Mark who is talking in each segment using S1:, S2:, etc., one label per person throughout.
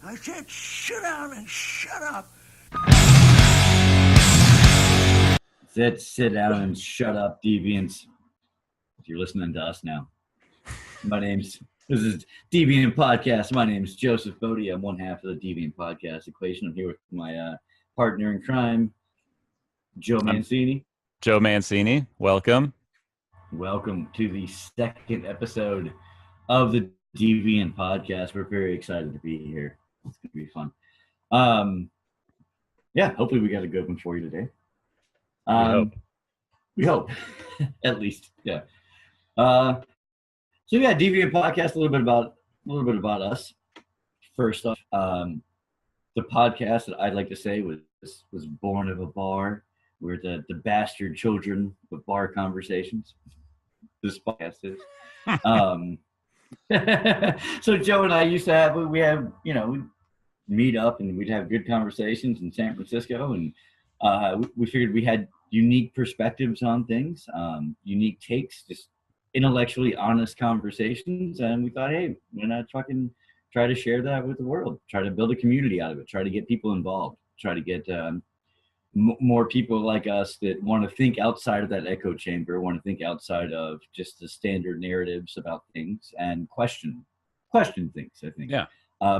S1: I said sit down and shut up.
S2: Sit down and shut up, deviants. You're listening to us now. This is Deviant Podcast. My name's Joseph Bodie. I'm one half of the Deviant Podcast equation. I'm here with my partner in crime, Joe Mancini.
S3: Joe Mancini, welcome.
S2: Welcome to the second episode of the Deviant Podcast. We're very excited to be here. It's going to be fun. Hopefully we got a good one for you today. We hope. At least, yeah. Deviant Podcast, a little bit about us. First off, the podcast that I'd like to say was born of a bar. We're the bastard children of bar conversations. This podcast is. So Joe and I used to we'd meet up and we'd have good conversations in San Francisco, and we figured we had unique perspectives on things, unique takes, just intellectually honest conversations, and we thought, hey, why not fucking try to share that with the world, try to build a community out of it, try to get people involved, try to get more people like us that want to think outside of that echo chamber, want to think outside of just the standard narratives about things and question things, I think.
S3: Yeah.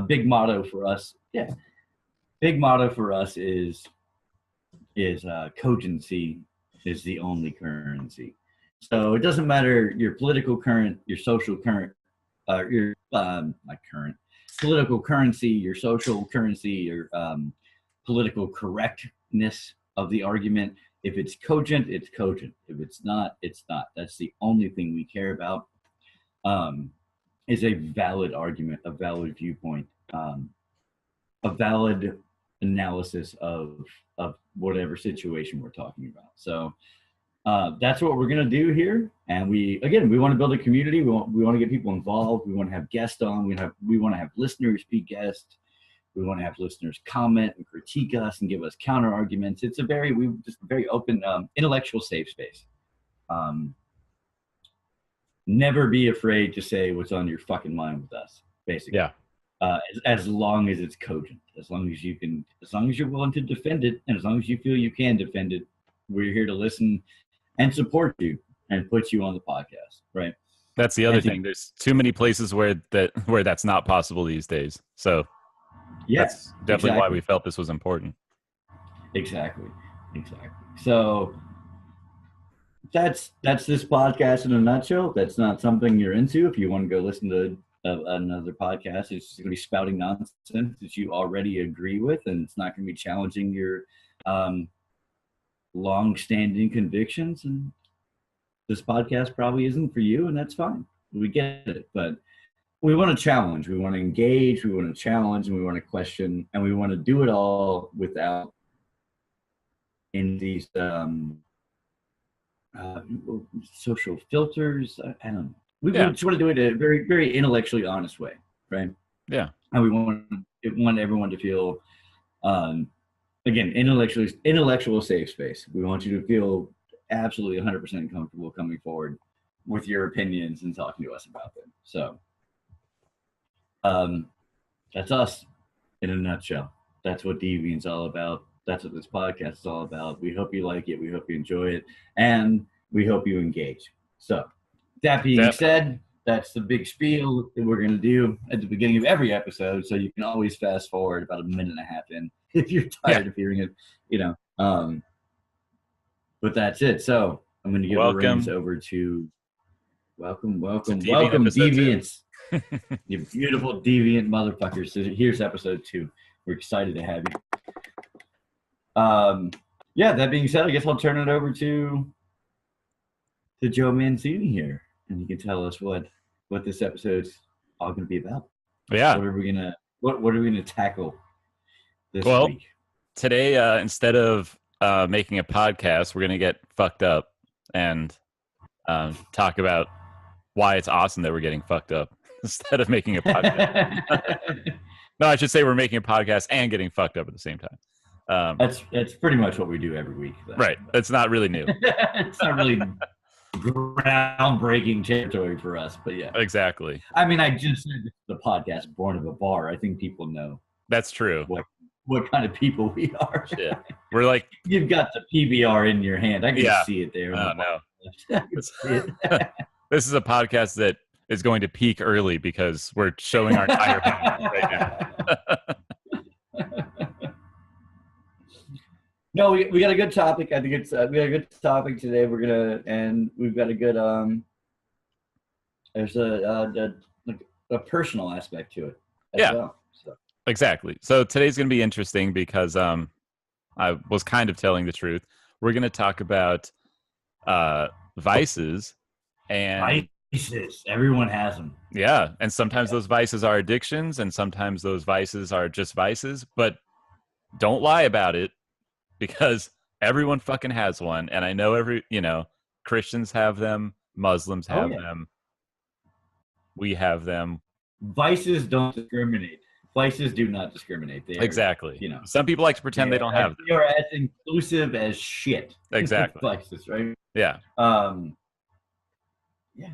S2: Big motto for us is cogency is the only currency. So it doesn't matter your political current, your social current, political currency, your social currency, your political correctness of the argument. If it's cogent, it's cogent. If it's not, it's not. That's the only thing we care about. Is a valid argument, a valid viewpoint, a valid analysis of whatever situation we're talking about. So that's what we're going to do here. And we want to build a community. We want to get people involved. We want to have guests on. We want to have listeners be guests. We want to have listeners comment and critique us and give us counter arguments. It's a very open, intellectual safe space. Never be afraid to say what's on your fucking mind with us, basically.
S3: Yeah.
S2: As long as it's cogent, as long as you're willing to defend it, and as long as you feel you can defend it, we're here to listen and support you and put you on the podcast, right?
S3: That's the other thing. There's too many places where that's not possible these days. So
S2: yes,
S3: that's definitely why we felt this was important. Exactly.
S2: So that's this podcast in a nutshell. That's not something you're into. If you want to go listen to another podcast, it's going to be spouting nonsense that you already agree with, and it's not going to be challenging your long-standing convictions. And this podcast probably isn't for you, and that's fine. We get it, but we want to challenge. We want to engage. We want to challenge, and we want to question, and we want to do it all without in these social filters. I don't know. We just want to do it in a very, very intellectually honest way, right?
S3: Yeah.
S2: And we want everyone to feel, again, intellectual safe space. We want you to feel absolutely 100% comfortable coming forward with your opinions and talking to us about them. So that's us in a nutshell. That's what Deviant's all about. That's what this podcast is all about. We hope you like it. We hope you enjoy it. And we hope you engage. So that being said, that's the big spiel that we're going to do at the beginning of every episode. So you can always fast forward about a minute and a half in if you're tired of hearing it, but that's it. So I'm going to give the reins over to welcome, Deviants. You beautiful Deviant motherfuckers. So here's episode 2. We're excited to have you. That being said, I guess I'll turn it over to Joe Mancini here, and you can tell us what this episode's all going to be about.
S3: Yeah.
S2: What are we gonna tackle this week?
S3: Today, instead of making a podcast, we're gonna get fucked up and talk about why it's awesome that we're getting fucked up instead of making a podcast. No, I should say we're making a podcast and getting fucked up at the same time.
S2: That's pretty much what we do every week, though.
S3: Right. It's not really new.
S2: It's not really groundbreaking territory for us, but yeah.
S3: Exactly.
S2: I mean, I just said the podcast born of a bar. I think people know
S3: That's true.
S2: What kind of people we are.
S3: Shit. We're like,
S2: You've got the PBR in your hand. I can
S3: Yeah.
S2: see it there.
S3: oh no.
S2: I can see it.
S3: This is a podcast that is going to peak early because we're showing our entire hand right now.
S2: No, we got a good topic. I think it's we got a good topic today. We've got a good there's a personal aspect to it as
S3: Yeah.
S2: well. So.
S3: Exactly. So today's going to be interesting because I was kind of telling the truth. We're going to talk about vices and
S2: Vices. Everyone has them.
S3: yeah, and sometimes those vices are addictions and sometimes those vices are just vices, but don't lie about it because everyone fucking has one. And I know Christians have them, Muslims have them. We have them.
S2: Vices don't discriminate. Vices do not discriminate. They are,
S3: Exactly. Some people like to pretend they don't have them.
S2: They are as inclusive as shit.
S3: Exactly.
S2: Vices, right?
S3: Yeah.
S2: Yeah.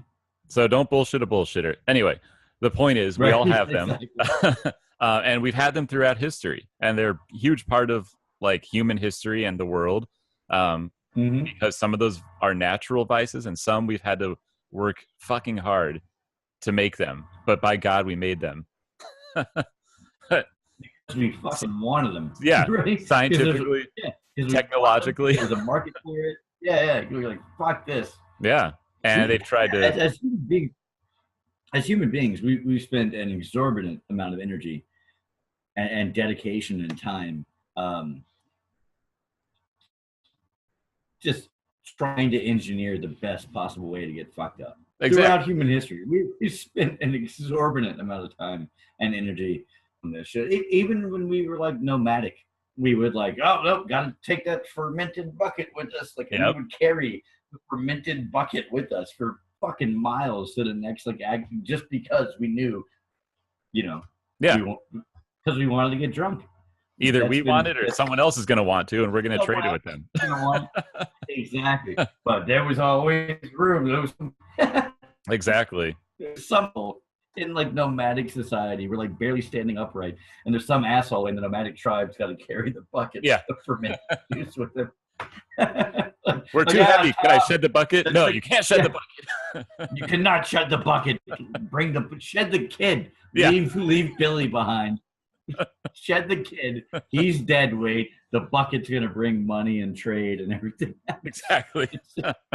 S3: So don't bullshit a bullshitter. Anyway, the point is we all have them.
S2: Exactly.
S3: And we've had them throughout history. And they're a huge part of like human history and the world. Because some of those are natural vices and some we've had to work fucking hard to make them. But by God, we made them.
S2: We fucking wanted them.
S3: Yeah.
S2: Right?
S3: Scientifically, technologically.
S2: There's a market for it. Yeah. You're like, fuck this.
S3: Yeah. And they've tried to.
S2: As human beings, we spend an exorbitant amount of energy and dedication and time just trying to engineer the best possible way to get fucked up.
S3: Exactly.
S2: Throughout human history, we spent an exorbitant amount of time and energy on this shit. Even when we were like nomadic, we would like, oh no, gotta take that fermented bucket with us. Like we would carry the fermented bucket with us for fucking miles to the next just because we knew, because we wanted to get drunk.
S3: Either we want it or someone else is going to want to, and we're going to trade it with them.
S2: Exactly. But there was always room.
S3: Exactly.
S2: There's some in like nomadic society, we're like barely standing upright, and there's some asshole in the nomadic tribe's got to carry the bucket of fermented juice with them.
S3: We're too heavy. Can I shed the bucket? No, you can't shed the bucket.
S2: You cannot shed the bucket. Shed the kid.
S3: Yeah.
S2: Leave Billy behind. Shed the kid. He's dead weight. The bucket's gonna bring money and trade and everything.
S3: Exactly.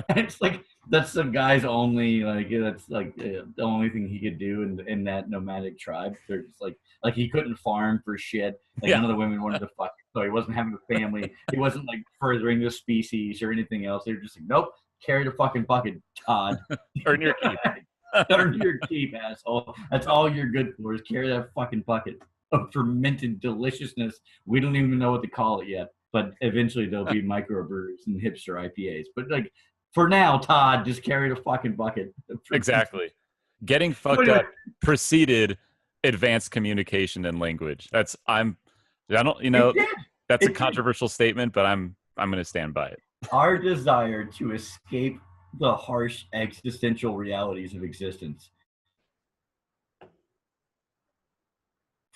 S2: It's like that's the guy's only that's like the only thing he could do in that nomadic tribe. They're just like he couldn't farm for shit. None of the women wanted to fuck, so he wasn't having a family. He wasn't like furthering the species or anything else. They were just like, nope, carry the fucking bucket, Todd.
S3: Earn your keep.
S2: Earn your keep, asshole. That's all you're good for is carry that fucking bucket of fermented deliciousness. We don't even know what to call it yet, but eventually there'll be microbrews and hipster IPAs. But like for now, Todd, just carry the fucking bucket.
S3: Exactly. Getting fucked up preceded advanced communication and language. That's a controversial statement, but I'm going to stand by it.
S2: Our desire to escape the harsh existential realities of existence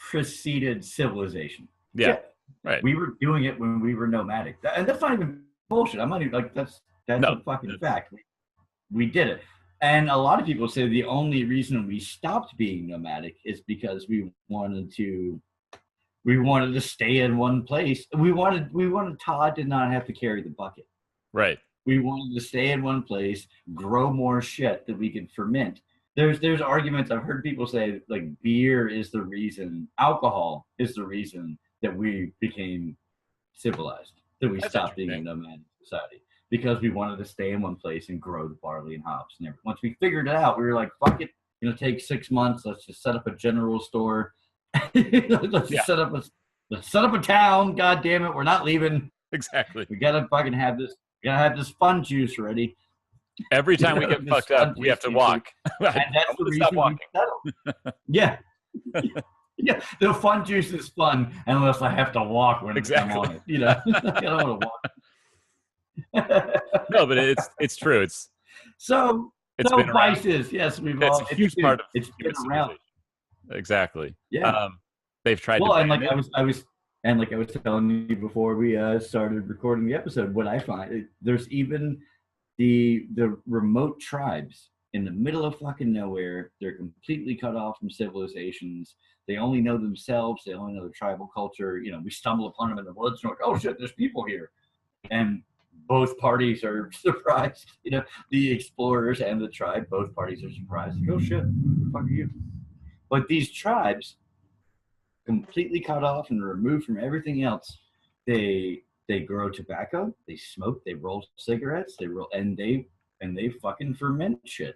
S2: preceded civilization.
S3: Yeah. Right.
S2: We were doing it when we were nomadic. And that's not even bullshit. I'm not even like that's a fucking fact. We did it. And a lot of people say the only reason we stopped being nomadic is because we wanted to stay in one place. We wanted Todd to not have to carry the bucket.
S3: Right.
S2: We wanted to stay in one place, grow more shit that we could ferment. There's arguments. I've heard people say like beer is the reason, alcohol is the reason that we became civilized, that we stopped being a nomadic society, because we wanted to stay in one place and grow the barley and hops. And once we figured it out, we were like, fuck it, take 6 months. Let's just set up a general store. Let's set up a town. God damn it, we're not leaving.
S3: Exactly.
S2: We gotta fucking have this. We gotta have this fun juice ready.
S3: Every time we get fucked up, we have to walk.
S2: And that's the reason we settle. Yeah. Yeah, the fun juice is fun unless I have to walk when I'm on it. I don't want to walk.
S3: No, but it's true. It's been
S2: vices. Yes,
S3: it's a huge part of
S2: it's been around.
S3: Exactly.
S2: Yeah.
S3: they've tried
S2: Well,
S3: to
S2: and
S3: ban
S2: like
S3: it.
S2: I was telling you before we started recording the episode, what I find there's even the remote tribes in the middle of fucking nowhere. They're completely cut off from civilizations. They only know themselves. They only know the tribal culture. You know, we stumble upon them in the woods and we're like, oh shit, there's people here. And both parties are surprised. You know, the explorers and the tribe, both parties are surprised. Like, oh shit, who the fuck are you? But these tribes, completely cut off and removed from everything else, they grow tobacco, they smoke, they roll cigarettes, and they fucking ferment shit.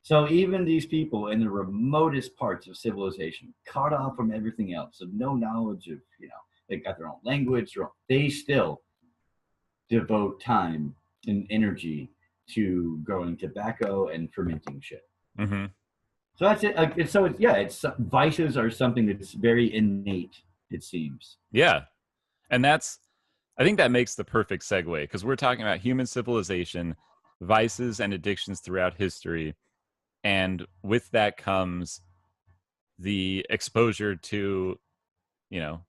S2: So even these people in the remotest parts of civilization, cut off from everything else, of no knowledge of, you know, they got their own language, they still devote time and energy to growing tobacco and fermenting shit.
S3: Mm-hmm.
S2: So that's it. It's vices are something that's very innate, it seems.
S3: Yeah. And I think that makes the perfect segue, because we're talking about human civilization, vices and addictions throughout history. And with that comes the exposure to, you know,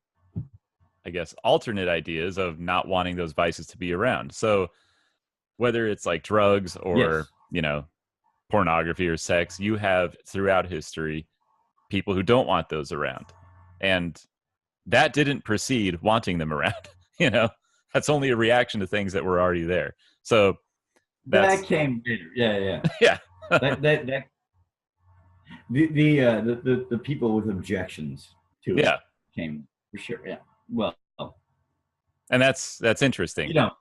S3: I guess, alternate ideas of not wanting those vices to be around. So whether it's like drugs or,
S2: Yes.
S3: you know, pornography or sex, you have throughout history people who don't want those around. And that didn't precede wanting them around. You know, that's only a reaction to things that were already there. So
S2: That came later. Yeah.
S3: yeah.
S2: that the people with objections to it
S3: Yeah.
S2: came for sure. Yeah. Well,
S3: And that's interesting.
S2: you know,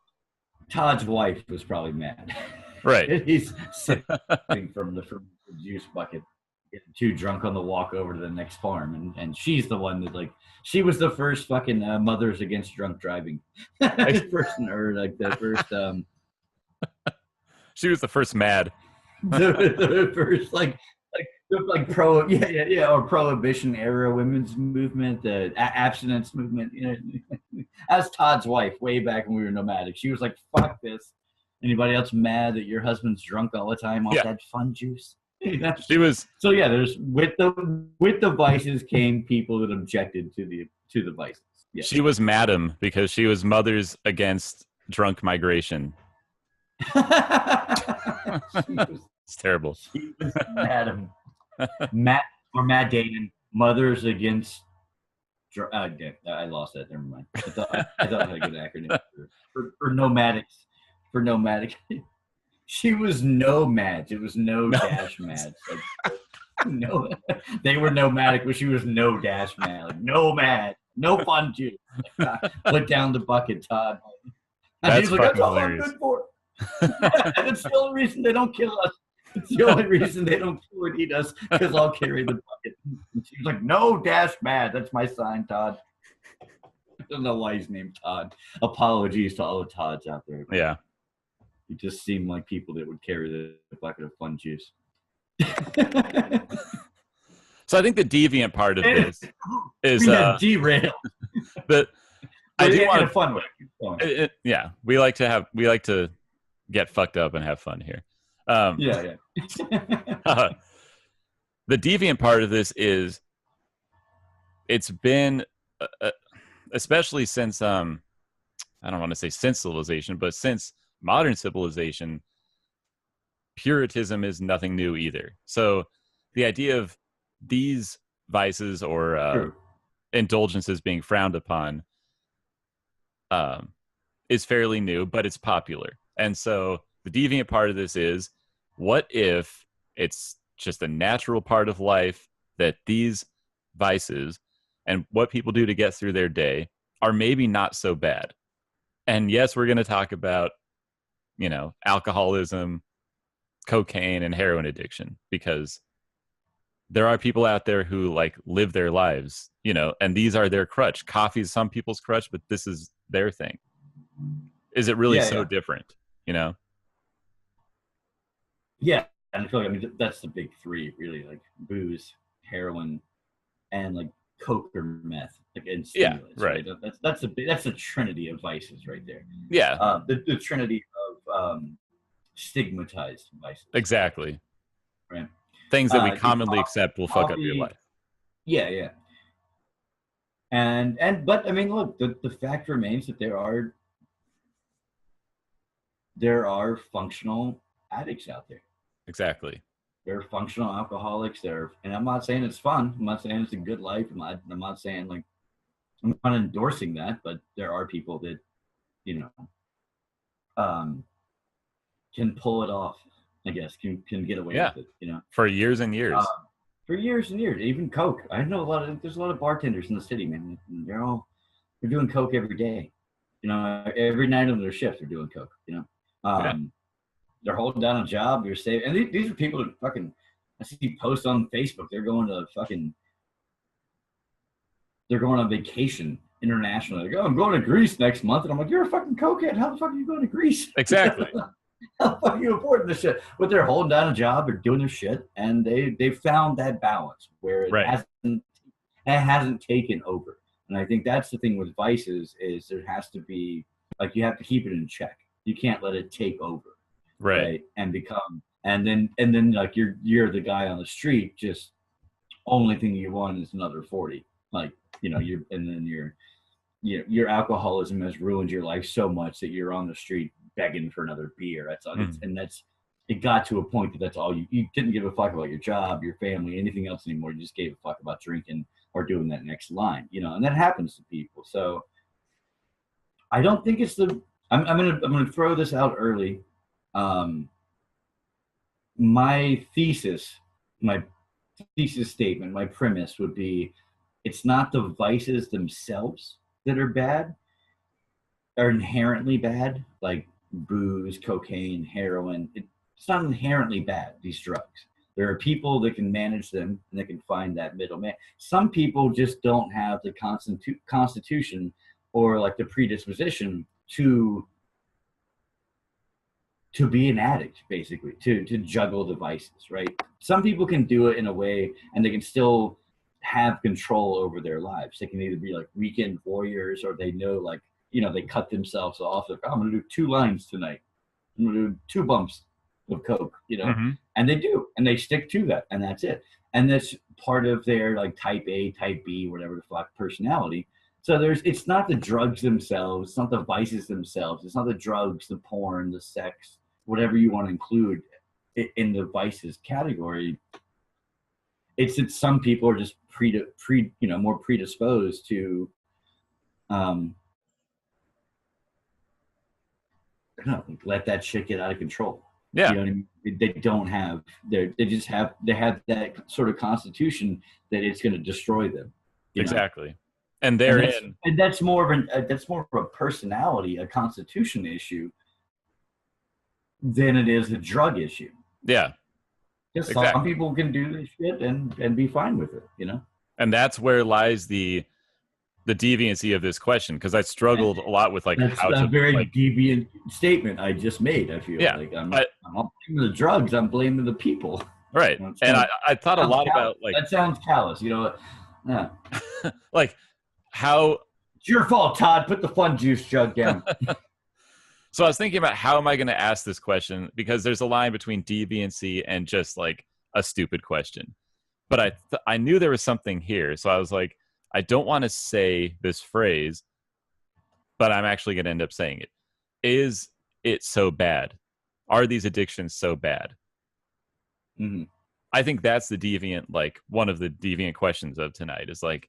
S2: Todd's wife was probably mad.
S3: Right.
S2: He's sipping from the juice bucket, getting too drunk on the walk over to the next farm, and she's the one that, like, she was the first fucking Mothers Against Drunk Driving person, or like the first
S3: She was the first mad.
S2: the first or prohibition era women's movement, the abstinence movement. You know, as Todd's wife way back when we were nomadic, she was like, "Fuck this." Anybody else mad that your husband's drunk all the time off that fun juice?
S3: She was.
S2: So yeah, there's with the vices came people that objected to the vices. Yes.
S3: She was madam because she was Mothers Against Drunk Migration. It's terrible.
S2: She was madam. Matt Damon, Mothers Against. I lost that. Never mind. I thought I had a good acronym for nomadics. For nomadic, she was nomads. It was no dash mads. Like, no, they were nomadic, but she was no dash mad. Like, nomad, no fun juice. Put down the bucket, Todd. And
S3: That's
S2: like,
S3: fucking hilarious.
S2: I'm good for. And it's the only reason they don't kill us. It's the only reason they don't kill and eat us, because I'll carry the bucket. And she was like, no dash mad. That's my sign, Todd. I don't know why he's named Todd. Apologies to all the Todds out there.
S3: Yeah.
S2: You just seem like people that would carry the bucket of fun juice.
S3: So I think the deviant part of this is
S2: derail.
S3: But I do want
S2: a fun way.
S3: Yeah, we like to get fucked up and have fun here.
S2: Yeah.
S3: The deviant part of this is it's been especially since I don't want to say since civilization, but since modern civilization, Puritanism is nothing new either. So the idea of these vices or indulgences being frowned upon is fairly new, but it's popular. And so the deviant part of this is, what if it's just a natural part of life that these vices and what people do to get through their day are maybe not so bad? And yes, we're going to talk about, you know, alcoholism, cocaine, and heroin addiction, because there are people out there who like live their lives, you know, and these are their crutch. Coffee is some people's crutch, but this is their thing. Is it really different, you know?
S2: Yeah, and I feel like, I mean, that's the big three, really, like booze, heroin, and like coke or meth, like, and stimulants.
S3: Yeah, right.
S2: That's a trinity of vices right there.
S3: Yeah,
S2: the trinity of stigmatized vices.
S3: Exactly.
S2: Right.
S3: Things that we commonly accept will fuck up your life.
S2: Yeah. But I mean, look, the fact remains that there are functional addicts out there.
S3: Exactly.
S2: There are functional alcoholics there, and I'm not saying it's fun. I'm not saying it's a good life. I'm not saying like I'm not endorsing that, but there are people that, you know, can pull it off. I guess can get away with it. You know,
S3: for years and years.
S2: For years and years, even coke. I know there's a lot of bartenders in the city, man. They're doing coke every day. You know, every night on their shift, they're doing coke. You know, they're holding down a job. They're saving, and these are people that fucking. I see posts on Facebook. They're going on vacation internationally. Like, oh, I'm going to Greece next month, and I'm like, you're a fucking cokehead. How the fuck are you going to Greece?
S3: Exactly.
S2: How the fuck are you affording this shit? But they're holding down a job, they're doing their shit, and they found that balance where it hasn't taken over. And I think that's the thing with vices is there has to be like you have to keep it in check. You can't let it take over. Right. And become and then like you're the guy on the street, just only thing you want is another 40. Like, you know, your alcoholism has ruined your life so much that you're on the street begging for another beer. That's all. It got to a point that's all you didn't give a fuck about your job, your family, anything else anymore. You just gave a fuck about drinking or doing that next line, you know, and that happens to people. So I don't think it's I'm gonna throw this out early. My thesis statement, my premise would be it's not the vices themselves that are bad, are inherently bad, like booze, cocaine, heroin. It's not inherently bad, these drugs. There are people that can manage them and they can find that middleman. Some people just don't have the constitution or like the predisposition to be an addict, basically, to juggle devices, right? Some people can do it in a way and they can still have control over their lives. They can either be like weekend warriors or they know, like, you know, they cut themselves off. Like, oh, I'm going to do 2 lines tonight. I'm going to do 2 bumps of coke, you know, and they do, and they stick to that, and that's it. And that's part of their like type A, type B, whatever the fuck personality. So it's not the drugs themselves, it's not the vices themselves, it's not the drugs, the porn, the sex, whatever you want to include in the vices category. It's that some people are just more predisposed to let that shit get out of control.
S3: Yeah.
S2: You know what I mean? They have that sort of constitution that it's going to destroy them.
S3: Exactly.
S2: Know?
S3: And therein,
S2: that's more of a personality, a constitution issue than it is a drug issue.
S3: Yeah.
S2: Because some people can do this shit and be fine with it, you know?
S3: And that's where lies the deviancy of this question, because I struggled a lot with like
S2: that's
S3: how
S2: a
S3: to
S2: very
S3: like,
S2: deviant statement I just made. I feel like I'm not blaming the drugs, I'm blaming the people.
S3: Right. And I thought a lot about like
S2: that sounds callous, you know. Yeah.
S3: Like how
S2: it's your fault, Todd. Put the fun juice jug down.
S3: So I was thinking about how am I going to ask this question, because there's a line between deviancy and just like a stupid question. But I knew there was something here, so I was like, I don't want to say this phrase, but I'm actually going to end up saying it. Is it so bad? Are these addictions so bad?
S2: Mm-hmm.
S3: I think that's the deviant, like one of the deviant questions of tonight is like,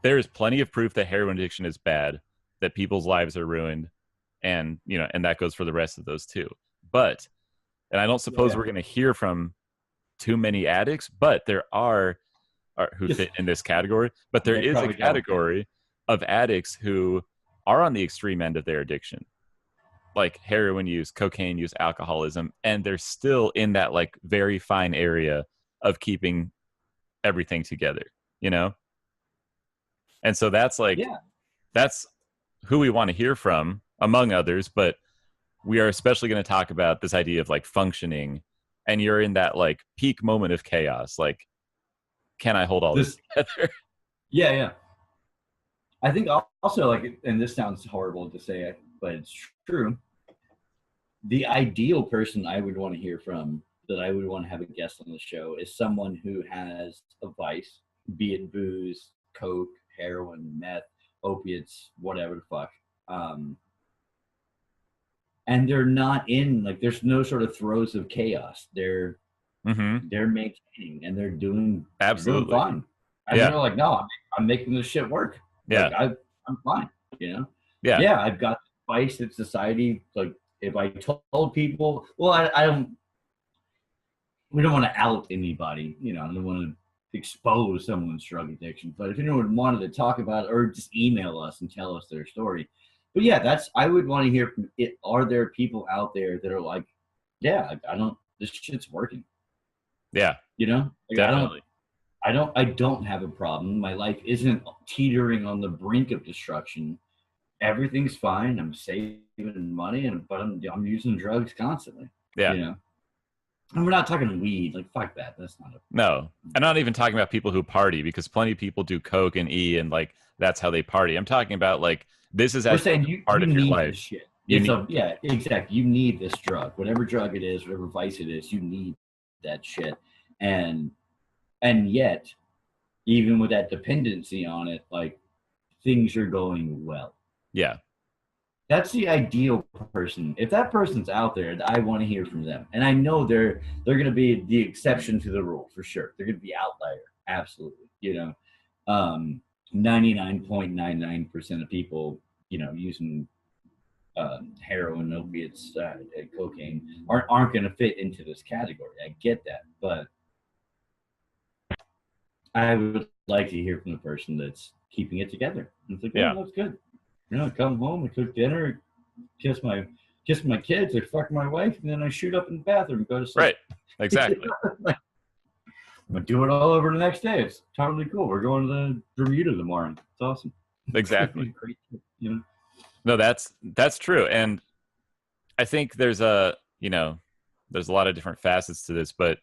S3: there is plenty of proof that heroin addiction is bad, that people's lives are ruined, and you know, and that goes for the rest of those too. But, and I don't suppose we're going to hear from too many addicts, but there are who fit in this category. But there is a category of addicts who are on the extreme end of their addiction, like heroin use, cocaine use, alcoholism, and they're still in that like very fine area of keeping everything together, you know? And so that's like, that's who we want to hear from, among others, but we are especially going to talk about this idea of like functioning, and you're in that like peak moment of chaos. Like, can I hold all this together?
S2: Yeah. I think also, like, and this sounds horrible to say, but it's true. The ideal person I would want to hear from, that I would want to have a guest on the show, is someone who has a vice be it booze, coke, heroin, meth, opiates, whatever the fuck. And they're not in like there's no sort of throes of chaos. They're maintaining and they're doing
S3: Absolutely
S2: fine. And they're like, no, I'm making this shit work.
S3: Yeah.
S2: Like I'm fine. You know.
S3: Yeah.
S2: Yeah, I've got advice that society like. If I told people, well, I don't. We don't want to out anybody. You know, I don't want to expose someone's drug addiction. But if anyone wanted to talk about it, or just email us and tell us their story. But yeah, I would want to hear from it. Are there people out there that are like, yeah, I don't. This shit's working.
S3: Yeah.
S2: You know, like,
S3: definitely.
S2: I don't have a problem. My life isn't teetering on the brink of destruction. Everything's fine. I'm saving money, but I'm using drugs constantly.
S3: Yeah.
S2: You know, and we're not talking weed. Like fuck that. That's not a
S3: no. I'm not even talking about people who party because plenty of people do coke and E and like that's how they party. I'm talking about like this is actually part of your life.
S2: This shit. Yeah, exactly. You need this drug, whatever drug it is, whatever vice it is. You need that shit, and yet, even with that dependency on it, like things are going well.
S3: Yeah.
S2: That's the ideal person. If that person's out there, I want to hear from them. And I know they're going to be the exception to the rule for sure. They're going to be outlier. Absolutely. You know, 99.99% of people, you know, using heroin, opiates, cocaine aren't going to fit into this category. I get that. But I would like to hear from the person that's keeping it together. It's like, oh, that's good. You know, I come home, I cook dinner, kiss my kids, I fuck my wife, and then I shoot up in the bathroom and go to sleep.
S3: Right. Exactly.
S2: I'm gonna do it all over the next day. It's totally cool. We're going to Bermuda tomorrow. It's awesome.
S3: Exactly.
S2: Great, you know?
S3: No, that's true. And I think there's a lot of different facets to this, but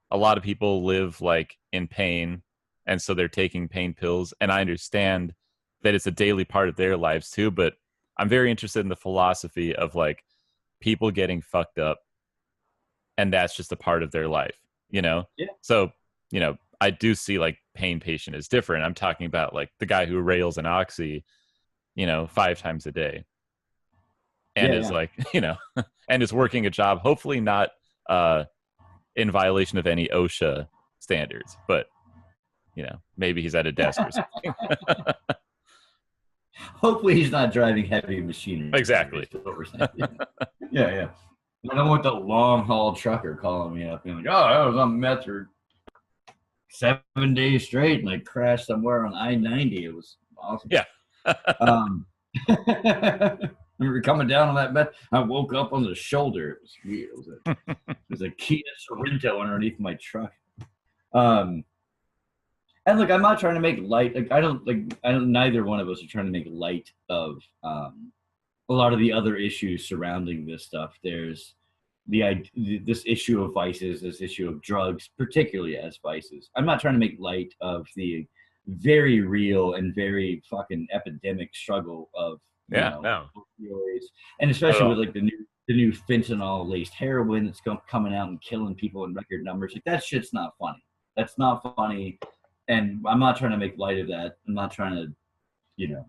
S3: a lot of people live like in pain, and so they're taking pain pills. And I understand that it's a daily part of their lives too, but I'm very interested in the philosophy of like people getting fucked up and that's just a part of their life, you know?
S2: Yeah.
S3: So, you know, I do see like pain patient is different. I'm talking about like the guy who rails an oxy, you know, 5 times a day and is like, you know, and is working a job, hopefully not in violation of any OSHA standards, but you know, maybe he's at a desk or something.
S2: Hopefully he's not driving heavy machinery.
S3: Exactly.
S2: Yeah. I don't want the long haul trucker calling me up and like, oh, I was on meth for 7 days straight and I crashed somewhere on I-90. It was awesome.
S3: Yeah.
S2: We were coming down on that meth. I woke up on the shoulder. It was weird. It was a Kia Sorento underneath my truck. And look, I'm not trying to make light. Neither one of us are trying to make light of a lot of the other issues surrounding this stuff. There's this issue of vices, this issue of drugs, particularly as vices. I'm not trying to make light of the very real and very fucking epidemic struggle of opioids, and especially with like the new fentanyl laced heroin that's coming out and killing people in record numbers. Like that shit's not funny. That's not funny. And I'm not trying to make light of that. I'm not trying to, you know,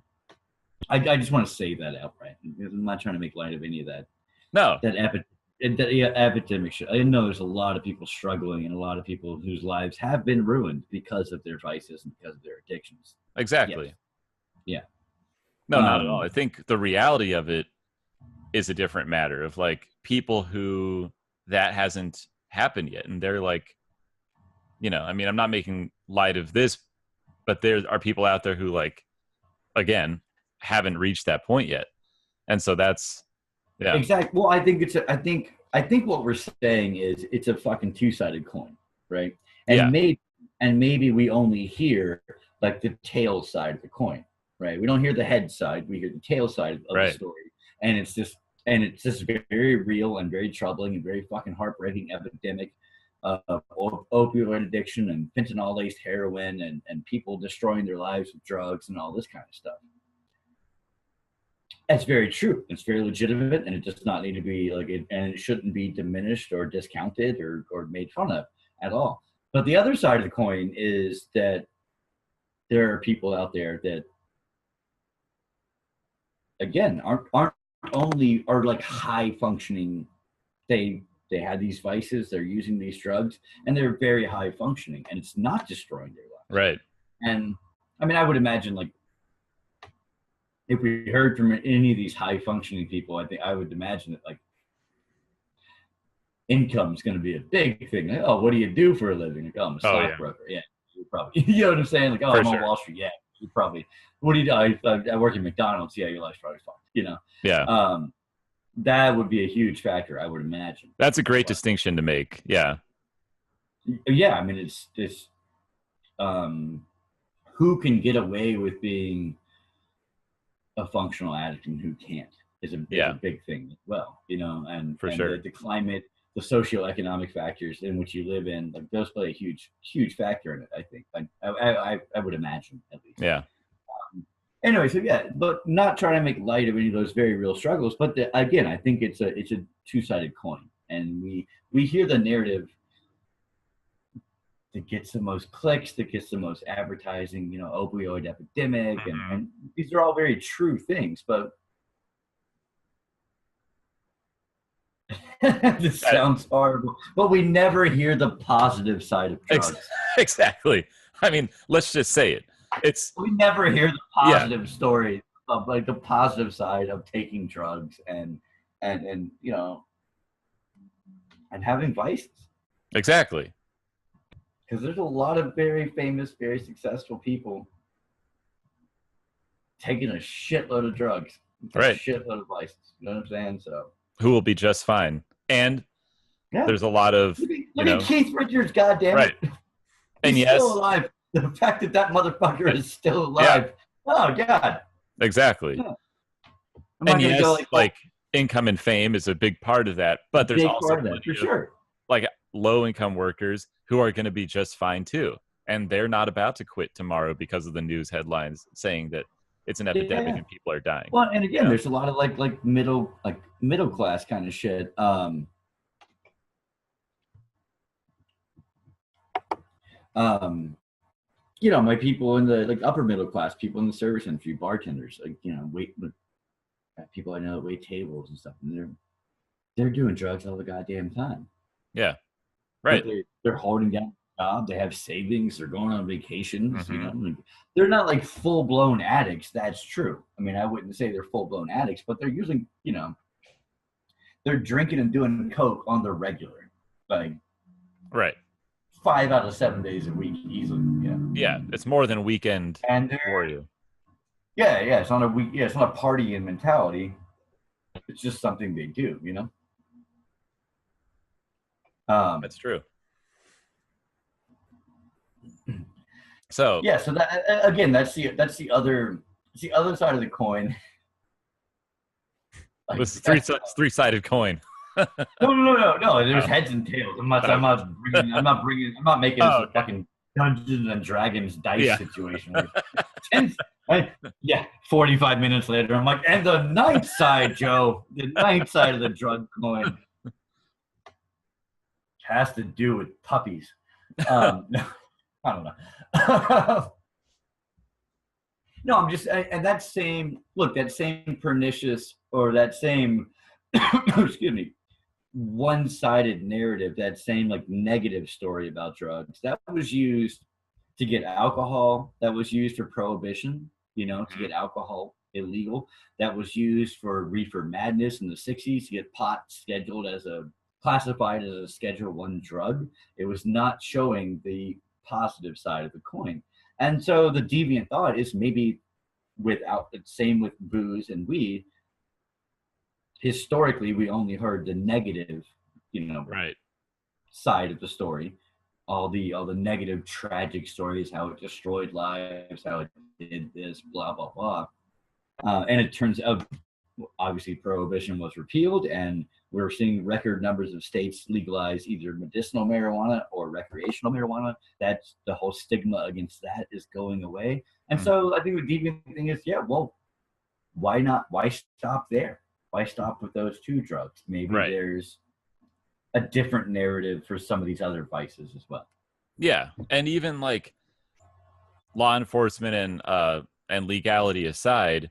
S2: I just want to say that outright. I'm not trying to make light of any of that.
S3: No.
S2: That epidemic shit. I know there's a lot of people struggling and a lot of people whose lives have been ruined because of their vices and because of their addictions.
S3: Exactly.
S2: Yeah.
S3: No, not at all. I think the reality of it is a different matter of like people who that hasn't happened yet. And they're like, you know, I mean, I'm not making light of this, but there are people out there who like, again, haven't reached that point yet. And so that's, yeah.
S2: Exactly. Well, I think what we're saying is it's a fucking two-sided coin, right? And maybe we only hear like the tail side of the coin, right? We don't hear the head side, we hear the tail side of the story. And it's just very real and very troubling and very fucking heartbreaking epidemic of opioid addiction and fentanyl-laced heroin and people destroying their lives with drugs and all this kind of stuff. That's very true. It's very legitimate, and it does not need to be like it, and it shouldn't be diminished or discounted or made fun of at all. But the other side of the coin is that there are people out there that, again, aren't only are like high functioning. They have these vices. They're using these drugs, and they're very high functioning, and it's not destroying their lives.
S3: Right.
S2: And I mean, I would imagine, like, if we heard from any of these high functioning people, I would imagine that, like, income is going to be a big thing. Like, oh, what do you do for a living? Like, oh, I'm a stockbroker. Yeah, you probably. You know what I'm saying? Like, oh,
S3: For
S2: I'm
S3: sure.
S2: on Wall Street. Yeah, you probably. What do you do? I work at McDonald's. Yeah, your life's probably fine. You know.
S3: Yeah.
S2: That would be a huge factor, I would imagine.
S3: That's a great distinction to make. Yeah.
S2: Yeah, I mean, it's who can get away with being a functional addict and who can't is a big thing as well, you know, and
S3: sure.
S2: The climate, the socioeconomic factors in which you live in, like, those play a huge factor in it, I think. I would imagine, at least.
S3: Yeah.
S2: Anyway, so yeah, but not trying to make light of any of those very real struggles. But again, I think it's a two-sided coin, and we hear the narrative that gets the most clicks, that gets the most advertising, you know, opioid epidemic, and these are all very true things. But this sounds horrible, but we never hear the positive side of drugs.
S3: Exactly. I mean, let's just say it.
S2: We never hear the positive story of, like, the positive side of taking drugs and you know, and having vices.
S3: Exactly.
S2: Because there's a lot of very famous, very successful people taking a shitload of drugs,
S3: right?
S2: A shitload of vices. You know what I'm saying? So
S3: who will be just fine. And there's a lot of
S2: look at Keith Richards, goddamn it.
S3: And
S2: He's still alive. The fact that motherfucker is still alive. Yeah. Oh God.
S3: Exactly. Yeah. And yes, like income and fame is a big part of that, but there's also
S2: that, for sure,
S3: like low income workers who are going to be just fine too, and they're not about to quit tomorrow because of the news headlines saying that it's an epidemic and people are dying.
S2: Well, and again, there's a lot of like middle class kind of shit. You know, my people in the like upper middle class, people in the service industry, bartenders, like, you know, people I know that wait tables and stuff, and they're doing drugs all the goddamn time.
S3: Yeah, right.
S2: They're holding down a job. They have savings. They're going on vacations. You know, like, they're not like full blown addicts. That's true. I mean, I wouldn't say they're full blown addicts, but they're using, you know, they're drinking and doing coke on the regular, like,
S3: right.
S2: 5 out of 7 days a week easily.
S3: Yeah, it's more than a weekend for you.
S2: Yeah, it's not a week. Yeah, it's not a partying mentality. It's just something they do, you know.
S3: That's true. So
S2: yeah, so that again, that's the other side of the coin.
S3: Like, it's three-sided coin.
S2: No. There's heads and tails. I'm not making this a fucking Dungeons and Dragons dice situation. 45 minutes later, I'm like, and the ninth side, Joe, the ninth side of the drug coin has to do with puppies. No, I don't know. No, I'm just, and that same pernicious, or that same, excuse me, one-sided narrative, that same like negative story about drugs, that was used to get alcohol, that was used for prohibition, you know, to get alcohol illegal, that was used for reefer madness in the 60s to get pot classified as a Schedule I drug. It was not showing the positive side of the coin. And so the deviant thought is maybe same with booze and weed. Historically, we only heard the negative, you know, side of the story, all the negative, tragic stories, how it destroyed lives, how it did this, blah blah blah. And it turns out, obviously, prohibition was repealed, and we're seeing record numbers of states legalize either medicinal marijuana or recreational marijuana. That's the whole stigma against that is going away. And so I think the deviant thing is, why not? Why stop there? Why stop with those two drugs? Maybe there's a different narrative for some of these other vices as well.
S3: Yeah, and even like law enforcement and legality aside,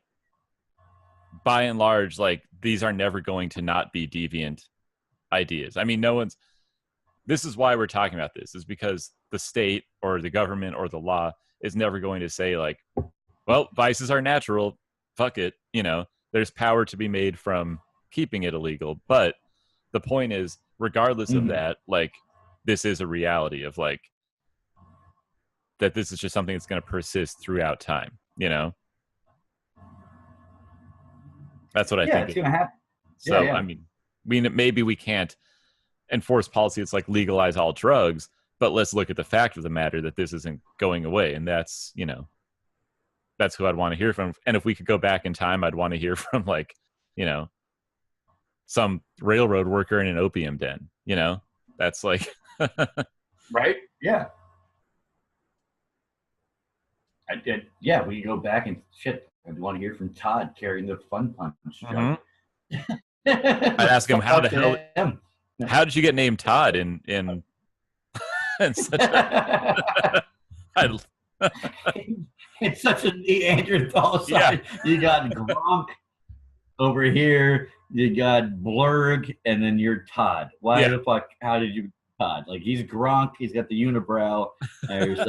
S3: by and large, like these are never going to not be deviant ideas. I mean, no one's. This is why we're talking about this, is because the state or the government or the law is never going to say like, well, vices are natural. Fuck it. You know, there's power to be made from keeping it illegal. But the point is, regardless of that, like this is a reality of like that this is just something that's going to persist throughout time, you know? That's what I think.
S2: It's going to happen.
S3: So, I mean, maybe we can't enforce policy that's like legalize all drugs, but let's look at the fact of the matter that this isn't going away. And that's, you know, that's who I'd want to hear from. And if we could go back in time, I'd want to hear from like, you know, some railroad worker in an opium den, you know? That's like...
S2: Right? Yeah. I did. Yeah, we go back and shit. I'd want to hear from Todd carrying the fun punch.
S3: I'd ask him how did you get named Todd in such a
S2: it's such a Neanderthal side. Yeah. You got Gronk over here, you got Blurg, and then you're Todd. Why the fuck? How did you Todd? Like he's Gronk, he's got the unibrow. There's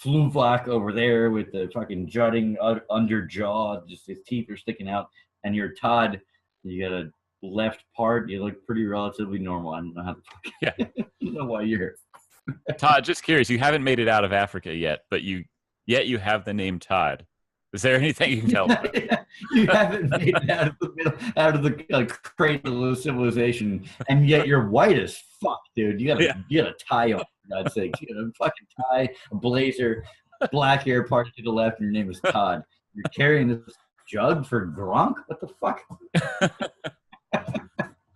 S2: Fluvok over there with the fucking jutting under jaw, just his teeth are sticking out. And you're Todd, you got a left part, you look pretty relatively normal. I don't know how the fuck. Yeah. I don't know why you're here.
S3: Todd, just curious, you haven't made it out of Africa yet, but you have the name Todd. Is there anything you can tell me?
S2: You haven't made it out of the cradle of civilization, and yet you're white as fuck, dude. You got a tie on, for God's sake. You got a fucking tie, a blazer, black hair parted to the left, and your name is Todd. You're carrying this jug for Gronk? What the fuck?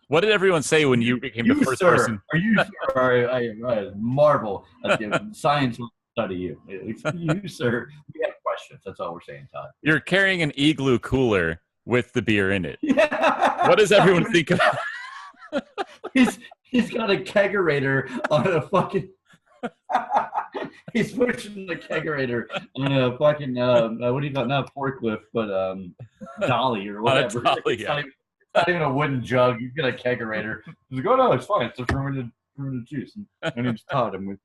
S3: What did everyone say when you became the first person?
S2: Are you sure? I marvel at science will study you. You, sir. We have questions. That's all we're saying, Todd.
S3: You're carrying an igloo cooler with the beer in it. Yeah. What does everyone think about?
S2: He's got a kegerator on a fucking. He's pushing the kegerator on a fucking what do you call it? Not forklift, but dolly or whatever.
S3: Dolly,
S2: It's not even a wooden jug. You've got a kegerator. He's like, oh no, it's fine. It's a fermented juice. My name's Todd. I'm with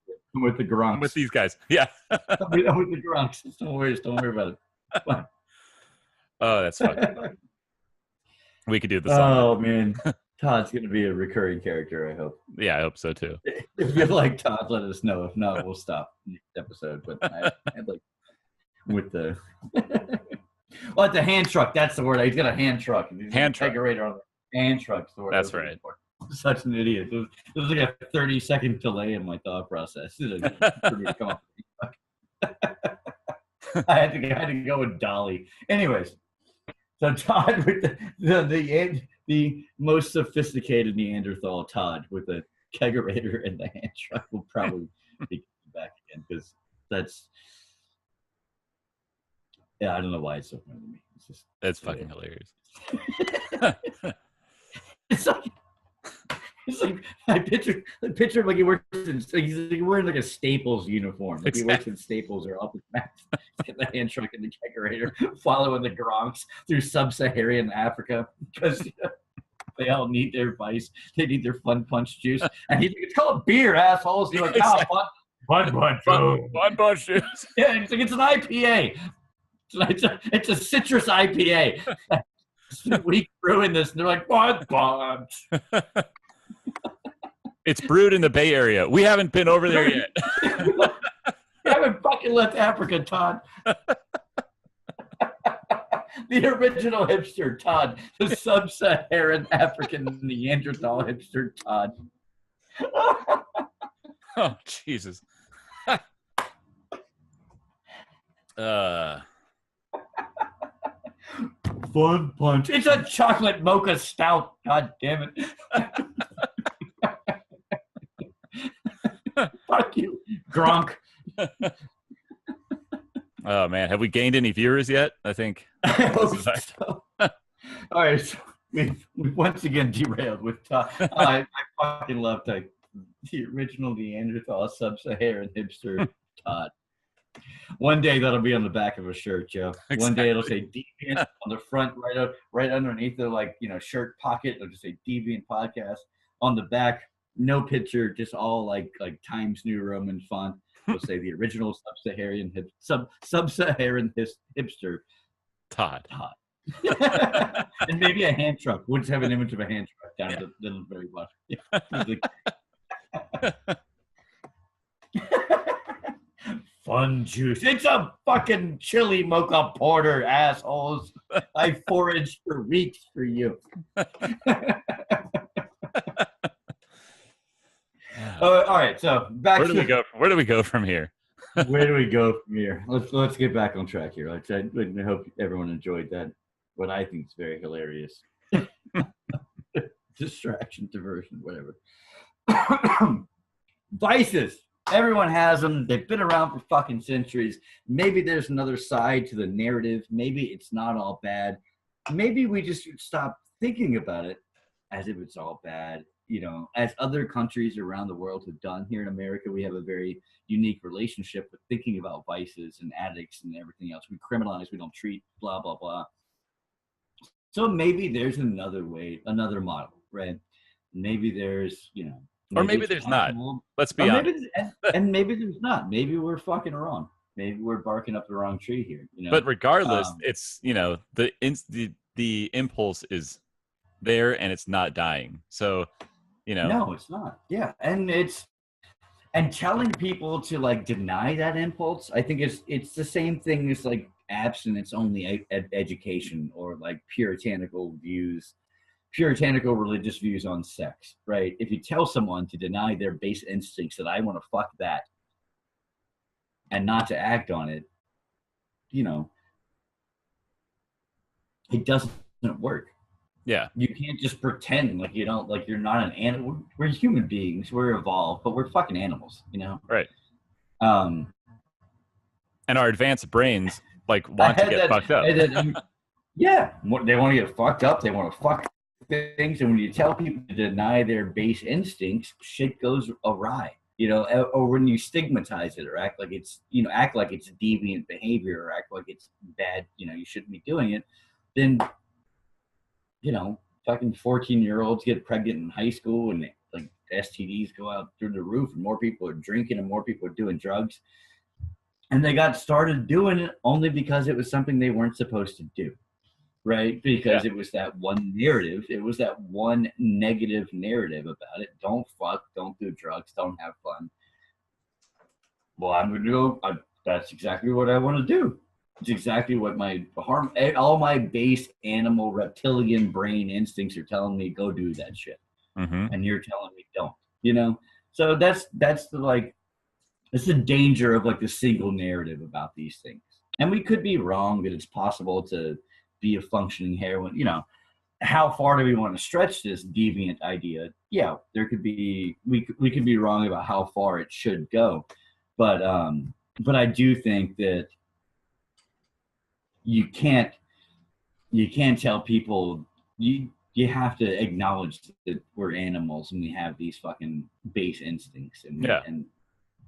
S2: the Gronks.
S3: I'm with these guys. Yeah.
S2: I'm with the Gronks. Don't worry about it. It's fine.
S3: Oh, that's fun. We could do the
S2: song. Oh man. Todd's going to be a recurring character, I hope.
S3: Yeah, I hope so too.
S2: If you like Todd, let us know. If not, we'll stop next episode. But I'd like with the well, the hand truck. That's the word. He's got a hand truck.
S3: Hand truck.
S2: Kegerator on the hand truck.
S3: That's right.
S2: Such an idiot. There was like a 30-second delay in my thought process for me to come up with I had to go with Dolly. Anyways, so Todd with the most sophisticated Neanderthal Todd with a kegerator and the hand truck will probably be back again because that's I don't know why it's so funny to me.
S3: It's fucking hilarious.
S2: It's like I picture him like he works in, he's wearing like a Staples uniform. Like he works in Staples or Office Max. He's got the hand truck and the kegerator following the Gronks through sub-Saharan Africa because they all need their vice. They need their fun punch juice. And he's like, it's called beer, assholes. You're like, fun
S3: punch juice.
S2: Yeah, it's like it's an IPA. It's a citrus IPA. We ruined this. And they're like, fun punch.
S3: It's brewed in the Bay Area. We haven't been over there yet.
S2: We haven't fucking left Africa, Todd. The original hipster, Todd. The sub-Saharan African Neanderthal hipster, Todd.
S3: Oh, Jesus.
S2: Fun punch. It's a chocolate mocha stout. God damn it. Fuck you, Gronk.
S3: Oh man, have we gained any viewers yet? I think.
S2: I hope so. All right, so we once again derailed with Todd. I fucking love The original Neanderthal sub-Saharan hipster, Todd. One day that'll be on the back of a shirt, Joe.
S3: Exactly.
S2: One day it'll say Deviant on the front, right underneath the shirt pocket. It'll just say Deviant Podcast. On the back, no picture, just all like Times New Roman font. It'll say the original sub-Saharan hipster,
S3: Todd.
S2: And maybe a hand truck. We'll just have an image of a hand truck down at the very bottom. Fun juice. It's a fucking chili mocha porter, assholes. I foraged for weeks for you. All right, so back.
S3: Where do we go? Where do we go from here?
S2: Where do we go from here? Let's get back on track here. I hope everyone enjoyed that. What I think is very hilarious. Distraction, diversion, whatever. Vices. Everyone has them. They've been around for fucking centuries. Maybe there's another side to the narrative. Maybe it's not all bad. Maybe we just should stop thinking about it as if it's all bad. You know, as other countries around the world have done. Here in America, we have a very unique relationship with thinking about vices and addicts and everything else. We criminalize, we don't treat, blah, blah, blah. So maybe there's another way, another model, right? Maybe there's,
S3: Or maybe there's not. Let's be honest.
S2: And maybe there's not. Maybe we're fucking wrong. Maybe we're barking up the wrong tree here.
S3: But regardless, it's the impulse is there and it's not dying. So,
S2: no, it's not. Yeah, and telling people to deny that impulse, I think it's the same thing as abstinence only education or puritanical religious views on sex, right? If you tell someone to deny their base instincts that I want to fuck that and not to act on it, it doesn't work.
S3: Yeah.
S2: You can't just pretend you're not an animal. We're human beings. We're evolved, but we're fucking animals,
S3: Right. And our advanced brains want to get fucked up.
S2: Yeah. They want to get fucked up. They want to fuck things. And when you tell people to deny their base instincts, shit goes awry, or when you stigmatize it or act like it's deviant behavior or act like it's bad, you shouldn't be doing it, then fucking 14-year-olds get pregnant in high school and STDs go out through the roof and more people are drinking and more people are doing drugs. And they got started doing it only because it was something they weren't supposed to do, right? Because it was that one narrative. It was that one negative narrative about it. Don't fuck, don't do drugs, don't have fun. Well, I'm going to go, that's exactly what I want to do. It's exactly what all my base animal reptilian brain instincts are telling me, go do that shit.
S3: Mm-hmm.
S2: And you're telling me don't, So that's the danger of the single narrative about these things. And we could be wrong that it's possible to be a functioning heroin. How far do we want to stretch this deviant idea? Yeah, there could be, we could be wrong about how far it should go. But I do think that you can't tell people, you have to acknowledge that we're animals and we have these fucking base instincts and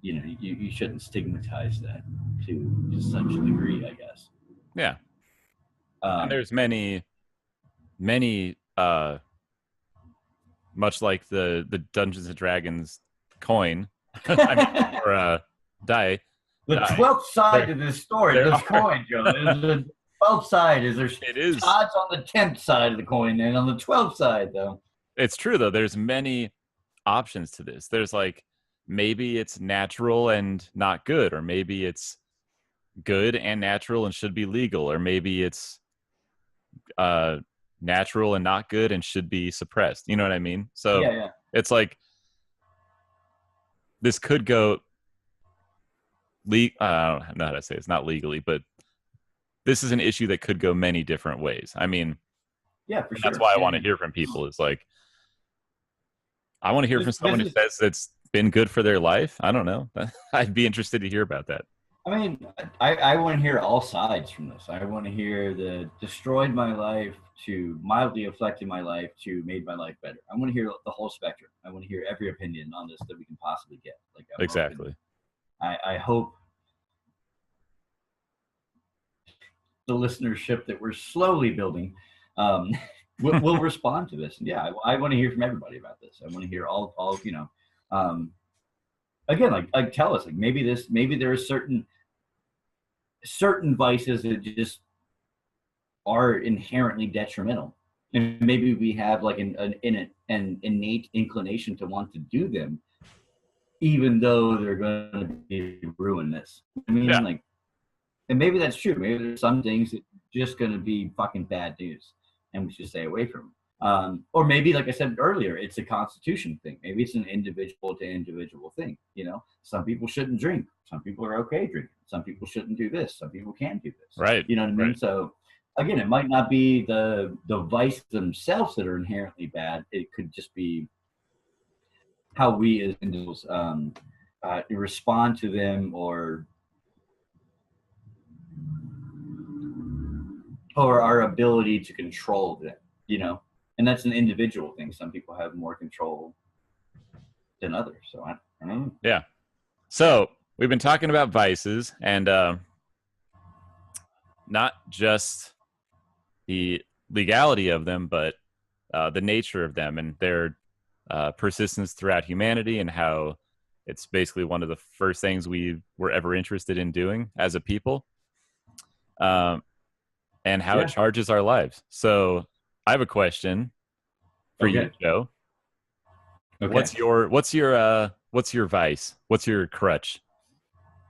S2: you shouldn't stigmatize that to such a degree, I guess.
S3: Yeah. And there's many much like the Dungeons and Dragons coin or die.
S2: The 12th side of this story, this coin, Joe. The 12th side is there's odds on the 10th side of the coin, and on the 12th side, though.
S3: It's true, though. There's many options to this. There's maybe it's natural and not good, or maybe it's good and natural and should be legal, or maybe it's natural and not good and should be suppressed. You know what I mean? So
S2: yeah.
S3: It's this could go. I don't know how to say it. It's not legally, but this is an issue that could go many different ways. I mean,
S2: yeah, for sure.
S3: That's why I want to hear from people. Is I want to hear from someone who says it's been good for their life. I don't know. I'd be interested to hear about that.
S2: I mean, I want to hear all sides from this. I want to hear the destroyed my life to mildly affected my life to made my life better. I want to hear the whole spectrum. I want to hear every opinion on this that we can possibly get. Like, I'm
S3: Exactly.
S2: open. I hope the listenership that we're slowly building will respond to this. And yeah, I want to hear from everybody about this. I want to hear all you know. Again, like tell us, like maybe there are certain vices that just are inherently detrimental, and maybe we have like an innate inclination to want to do them, even though they're going to be ruinous. I mean,
S3: Yeah.
S2: like, and maybe that's true. Maybe there's some things that are just going to be fucking bad news, and we should stay away from them. Or maybe, like I said earlier, it's a constitution thing. Maybe it's an individual to individual thing. You know, some people shouldn't drink. Some people are okay drinking. Some people shouldn't do this. Some people can do this.
S3: Right.
S2: You know what I mean?
S3: Right.
S2: So, again, it might not be the vices themselves that are inherently bad. It could just be how we as individuals respond to them, or our ability to control them. You know, and that's an individual thing. Some people have more control than others. So I don't know.
S3: Yeah. So we've been talking about vices, and not just the legality of them, but the nature of them and their persistence throughout humanity, and how it's basically one of the first things we were ever interested in doing as a people, and how it charges our lives. So I have a question for you, Joe. Okay. What's your vice? What's your crutch?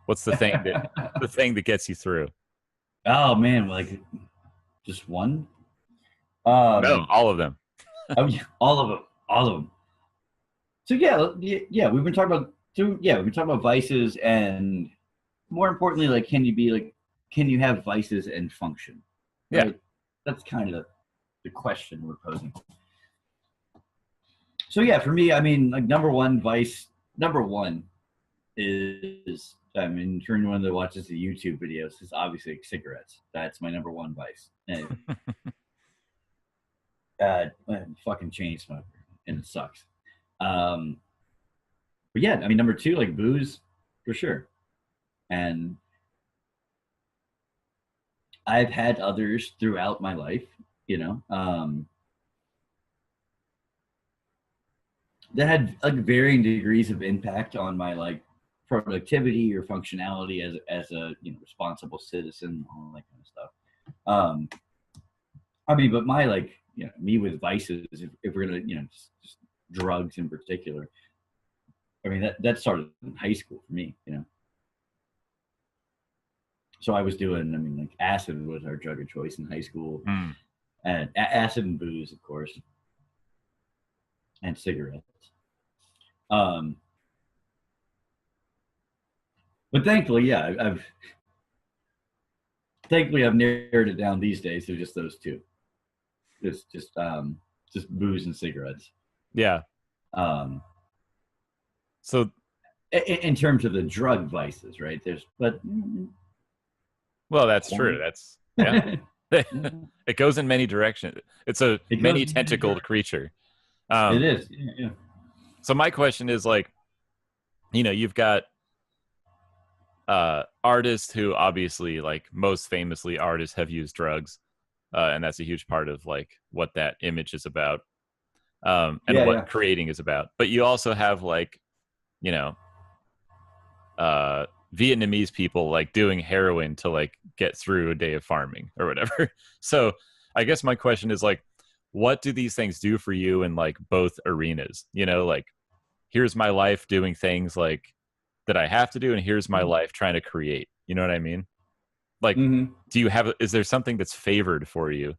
S3: What's the thing that gets you through?
S2: Oh man, like just one?
S3: No, all of them.
S2: all of them. So yeah, we've been talking about vices, and more importantly, like, can you have vices and function? Right?
S3: Yeah,
S2: that's kind of the question we're posing. So yeah, for me, I mean, like, number one is, I mean, for anyone that watches the YouTube videos, is obviously like cigarettes. That's my number one vice. And, I'm fucking chain smoker, and it sucks. But yeah, I mean, number two, like booze, for sure. And I've had others throughout my life, you know, that had like varying degrees of impact on my like productivity or functionality as a responsible citizen, all that kind of stuff. I mean, but my me with vices, if we're gonna just drugs in particular. I mean, that started in high school for me, So I was doing, I mean, like, acid was our drug of choice in high school, and acid and booze, of course, and cigarettes. But thankfully, I've narrowed it down these days to just those two. Just booze and cigarettes.
S3: Yeah. So
S2: in terms of the drug vices, right?
S3: Well, that's true. That's it goes in many directions. It's a many tentacled creature.
S2: It is. Yeah.
S3: So my question is, like, you've got artists who obviously, like, most famously, artists have used drugs, and that's a huge part of like what that image is about, and what creating is about. But you also have, like, Vietnamese people, like, doing heroin to, like, get through a day of farming or whatever. So I guess my question is, like, what do these things do for you in, like, both arenas? Like, here's my life doing things like that I have to do, and here's my life trying to create. You know what I mean? Like, is there something that's favored for you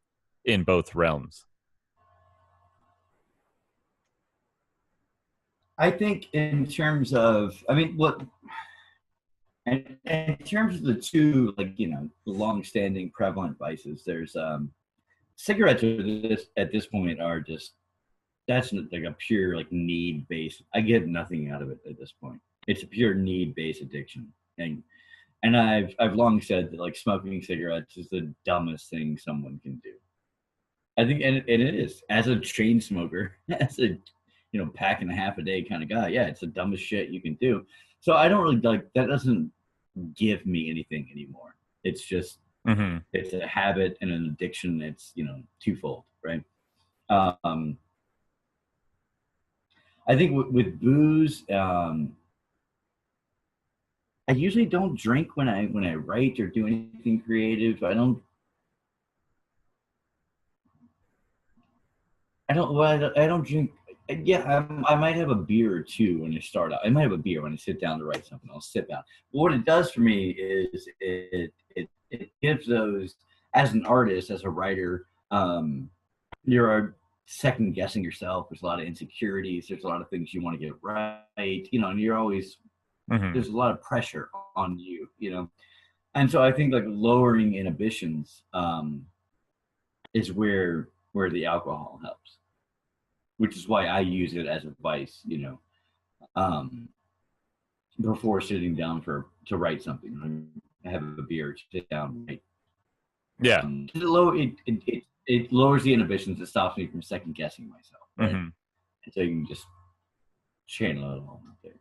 S3: in both realms?
S2: I think in terms of, I mean, look, and in terms of the two, like, long-standing prevalent vices, there's cigarettes at this point are just, that's like a pure, like, need-based. I get nothing out of it at this point. It's a pure need-based addiction, and And I've long said that like smoking cigarettes is the dumbest thing someone can do. I think, and it is. As a chain smoker, as a pack and a half a day kind of guy, yeah, it's the dumbest shit you can do. So I don't really like that. Doesn't give me anything anymore. It's just it's a habit and an addiction. It's twofold, right? I think with booze, I usually don't drink when I write or do anything creative. I don't. Well, I don't drink. Yeah, I might have a beer or two when I start out. I might have a beer when I sit down to write something. I'll sit down. But what it does for me is it gives those, as an artist, as a writer, you're second guessing yourself. There's a lot of insecurities. There's a lot of things you want to get right. And you're always there's a lot of pressure on you. And so I think like lowering inhibitions is where the alcohol helps, which is why I use it as a vice, before sitting down to write something. I have a beer, sit down, write.
S3: Yeah.
S2: It lowers the inhibitions. It stops me from second guessing myself. Right? And so you can just channel it all there.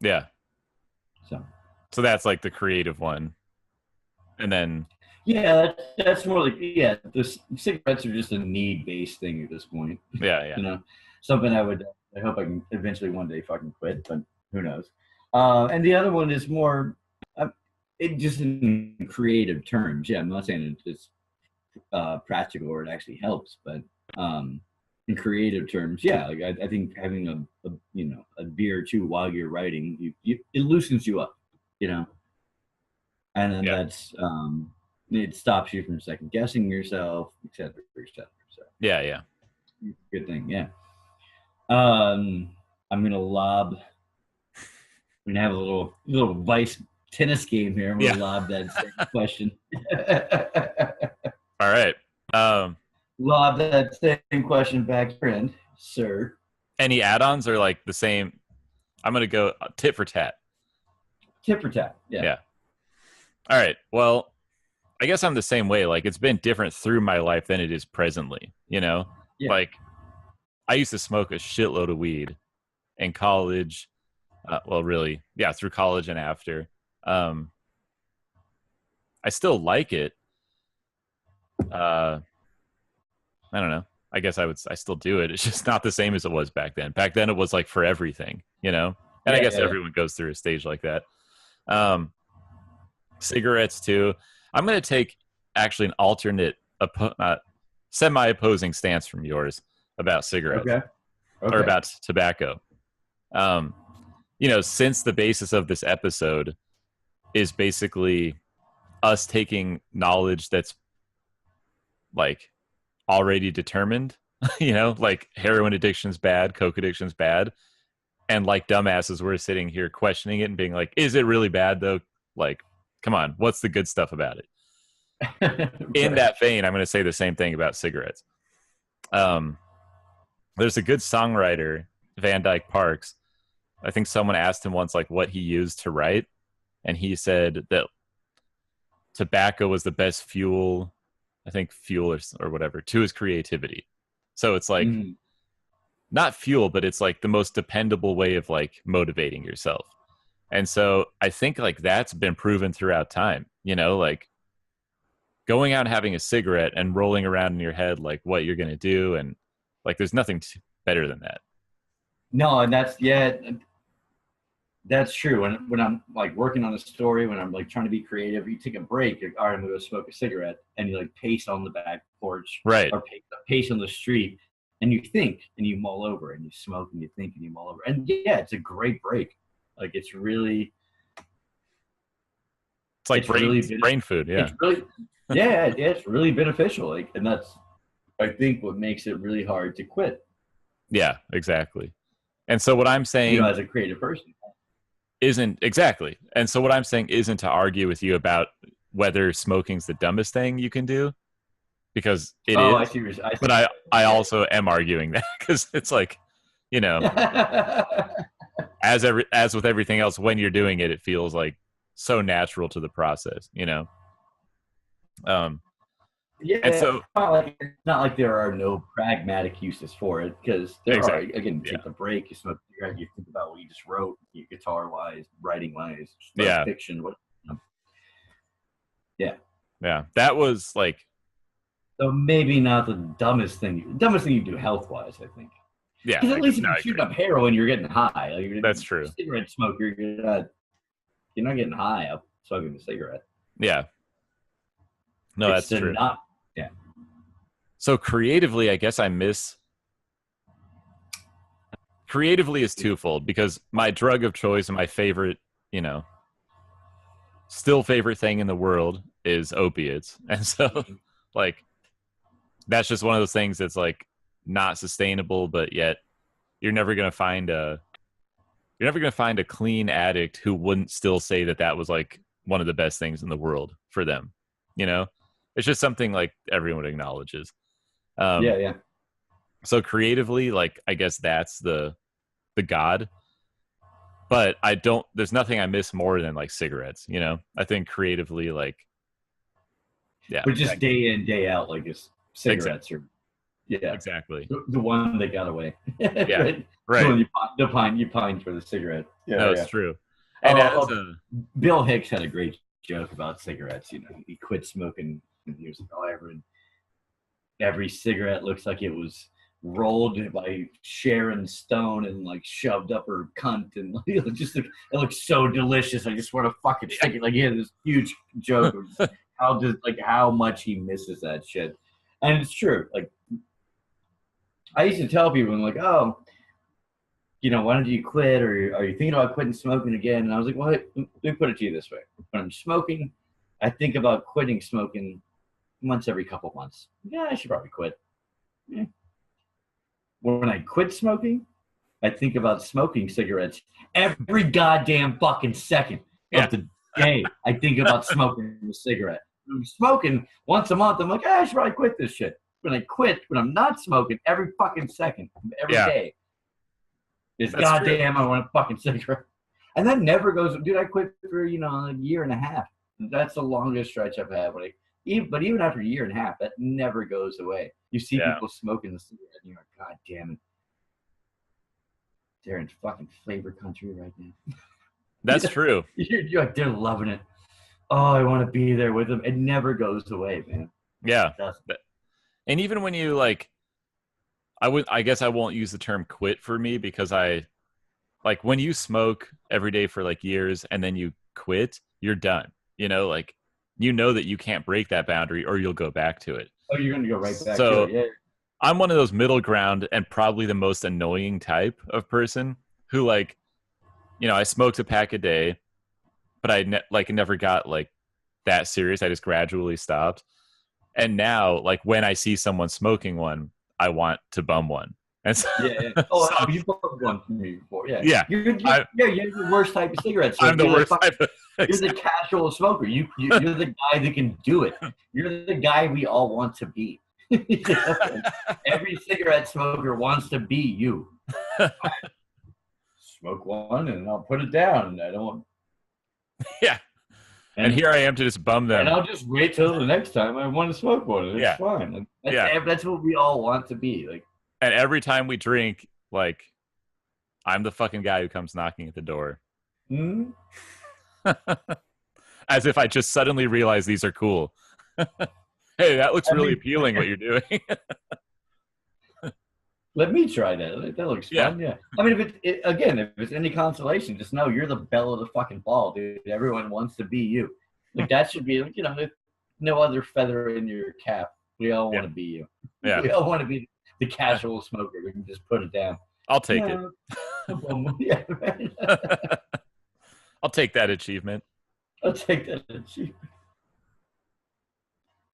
S3: Yeah. So that's like the creative one. And then
S2: yeah, that's more like the cigarettes are just a need-based thing at this point.
S3: Yeah.
S2: Something I hope I can eventually one day fucking quit, but who knows. And the other one is more it just in creative terms. Yeah, I'm not saying it's practical or it actually helps, but in creative terms, yeah, like I think having a beer or two while you're writing, it loosens you up, and then that's it stops you from second guessing yourself, et cetera. So
S3: yeah,
S2: good thing. Yeah. I'm gonna have a little vice tennis game here. I'm gonna lob that same question.
S3: All right.
S2: Lob that same question back, friend, sir.
S3: Any add-ons or like the same? I'm gonna go tit for tat.
S2: Tit for tat. Yeah.
S3: All right. Well, I guess I'm the same way. Like it's been different through my life than it is presently. Yeah. Like I used to smoke a shitload of weed in college. Through college and after. I still like it. I don't know. I guess I still do it. It's just not the same as it was back then. Back then it was like for everything, And I guess everyone goes through a stage like that. Cigarettes too. I'm going to take actually an alternate, semi-opposing stance from yours about cigarettes or about tobacco. Since the basis of this episode is basically us taking knowledge that's like already determined, like heroin addiction's bad, coke addiction's bad. And like dumbasses, we're sitting here questioning it and being like, is it really bad though? Like, come on, what's the good stuff about it? In that vein, I'm going to say the same thing about cigarettes. There's a good songwriter, Van Dyke Parks. I think someone asked him once like what he used to write. And he said that tobacco was the best fuel, I think fuel or whatever, to his creativity. So it's like not fuel, but it's like the most dependable way of like motivating yourself. And so I think like that's been proven throughout time, like going out and having a cigarette and rolling around in your head like what you're going to do. And like there's nothing better than that.
S2: No, and that's true. When I'm like working on a story, when I'm like trying to be creative, you take a break, you're, all right, I'm gonna go smoke a cigarette, and you like pace on the back porch,
S3: right,
S2: or pace on the street, and you think and you mull over, and you smoke and you think and you mull over, and yeah, it's a great break. Like it's really,
S3: it's like brain food. Yeah,
S2: it's really, it's really beneficial. Like, and that's I think what makes it really hard to quit.
S3: Yeah, exactly. And so what I'm saying,
S2: as a creative person.
S3: Isn't exactly. And so what I'm saying isn't to argue with you about whether smoking's the dumbest thing you can do, because it is.
S2: I see.
S3: But I also am arguing that because it's like, as with everything else, when you're doing it, it feels like so natural to the process, you know.
S2: Yeah,
S3: And so
S2: it's not like there are no pragmatic uses for it, because there
S3: Exactly.
S2: are. Again,
S3: Yeah.
S2: take a break, you smoke a cigarette, you think about what you just wrote, guitar wise, writing wise,
S3: Yeah.
S2: fiction.
S3: Yeah, that was like,
S2: So maybe not the dumbest thing. You do health wise, I think.
S3: yeah,
S2: Because at least if
S3: no,
S2: you're
S3: I
S2: shooting
S3: agree.
S2: up heroin, you're getting high. Like, you're
S3: That's true.
S2: cigarette smoker, you're not getting high up smoking a cigarette.
S3: Yeah, no,
S2: It's
S3: that's true.
S2: not. Yeah.
S3: So creatively, I guess creatively is twofold, because my drug of choice and my favorite, you know, still favorite thing in the world is opiates. And so like that's just one of those things that's like not sustainable, but yet you're never going to find a clean addict who wouldn't still say that that was like one of the best things in the world for them. You know, it's just something like everyone acknowledges.
S2: Yeah.
S3: So creatively, like, I guess that's the god. But there's nothing I miss more than like cigarettes, you know? I think creatively, like, yeah.
S2: But just day in, day out, like it's cigarettes are, yeah.
S3: Exactly.
S2: The one that got away.
S3: Yeah.
S2: Right.
S3: Right.
S2: You pine for the cigarette. Yeah,
S3: No, it's true. And
S2: Bill Hicks had a great joke about cigarettes. You know, he quit smoking, and he was like, "Oh, every cigarette looks like it was rolled by Sharon Stone and like shoved up her cunt, and like, it looks so delicious. I just want to fucking stick it." Like, he had this huge joke of how much he misses that shit, and it's true. Like, I used to tell people, I'm like, "Oh, you know, why don't you quit, or are you thinking about quitting smoking again?" And I was like, "Well, let me put it to you this way: when I'm smoking, I think about quitting smoking once every couple months. Yeah, I should probably quit. Yeah. When I quit smoking, I think about smoking cigarettes every goddamn fucking second of the day. I think about smoking a cigarette. When I'm smoking once a month, I'm like, I should probably quit this shit. When I'm not smoking, every fucking second, every day, is goddamn, I want a fucking cigarette. And that never goes. Dude, I quit for a year and a half. That's the longest stretch I've had. But even after a year and a half, that never goes away. You see people smoking the cigarette, and you're like, God damn it. They're in fucking flavor country right now.
S3: That's true.
S2: You're like, they're loving it. Oh, I want to be there with them. It never goes away, man.
S3: Yeah. And even when you like, I guess I won't use the term quit for me, because when you smoke every day for like years and then you quit, you're done. You know, like, you know that you can't break that boundary or you'll go back to it.
S2: Oh, you're going to go right back to it. Yeah.
S3: I'm one of those middle ground and probably the most annoying type of person who, like, you know, I smoked a pack a day, but I never got like that serious. I just gradually stopped. And now, like, when I see someone smoking one, I want to bum one. And so,
S2: Oh, you bummed one from me before. Yeah.
S3: Yeah.
S2: You're the worst type of cigarette smoker.
S3: I'm the worst type of.
S2: You're the casual smoker. You're the guy that can do it. You're the guy we all want to be. Every cigarette smoker wants to be you. Smoke one and I'll put it down. I don't.
S3: Yeah. And here I am to just bum them.
S2: And I'll just wait till the next time I want to smoke one. It's fine. That's what we all want to be. Like.
S3: And every time we drink, like, I'm the fucking guy who comes knocking at the door.
S2: Mm-hmm.
S3: As if I just suddenly realized these are cool. Hey, that looks really appealing, what you're doing.
S2: Let me try that. That looks fun, yeah. I mean, if it's any consolation, just know you're the belle of the fucking ball, dude. Everyone wants to be you. Like, that should be, like, no other feather in your cap. We all want to be you.
S3: Yeah.
S2: We all want to be the casual smoker. We can just put it down.
S3: I'll take it.
S2: Yeah, right.
S3: I'll take that achievement.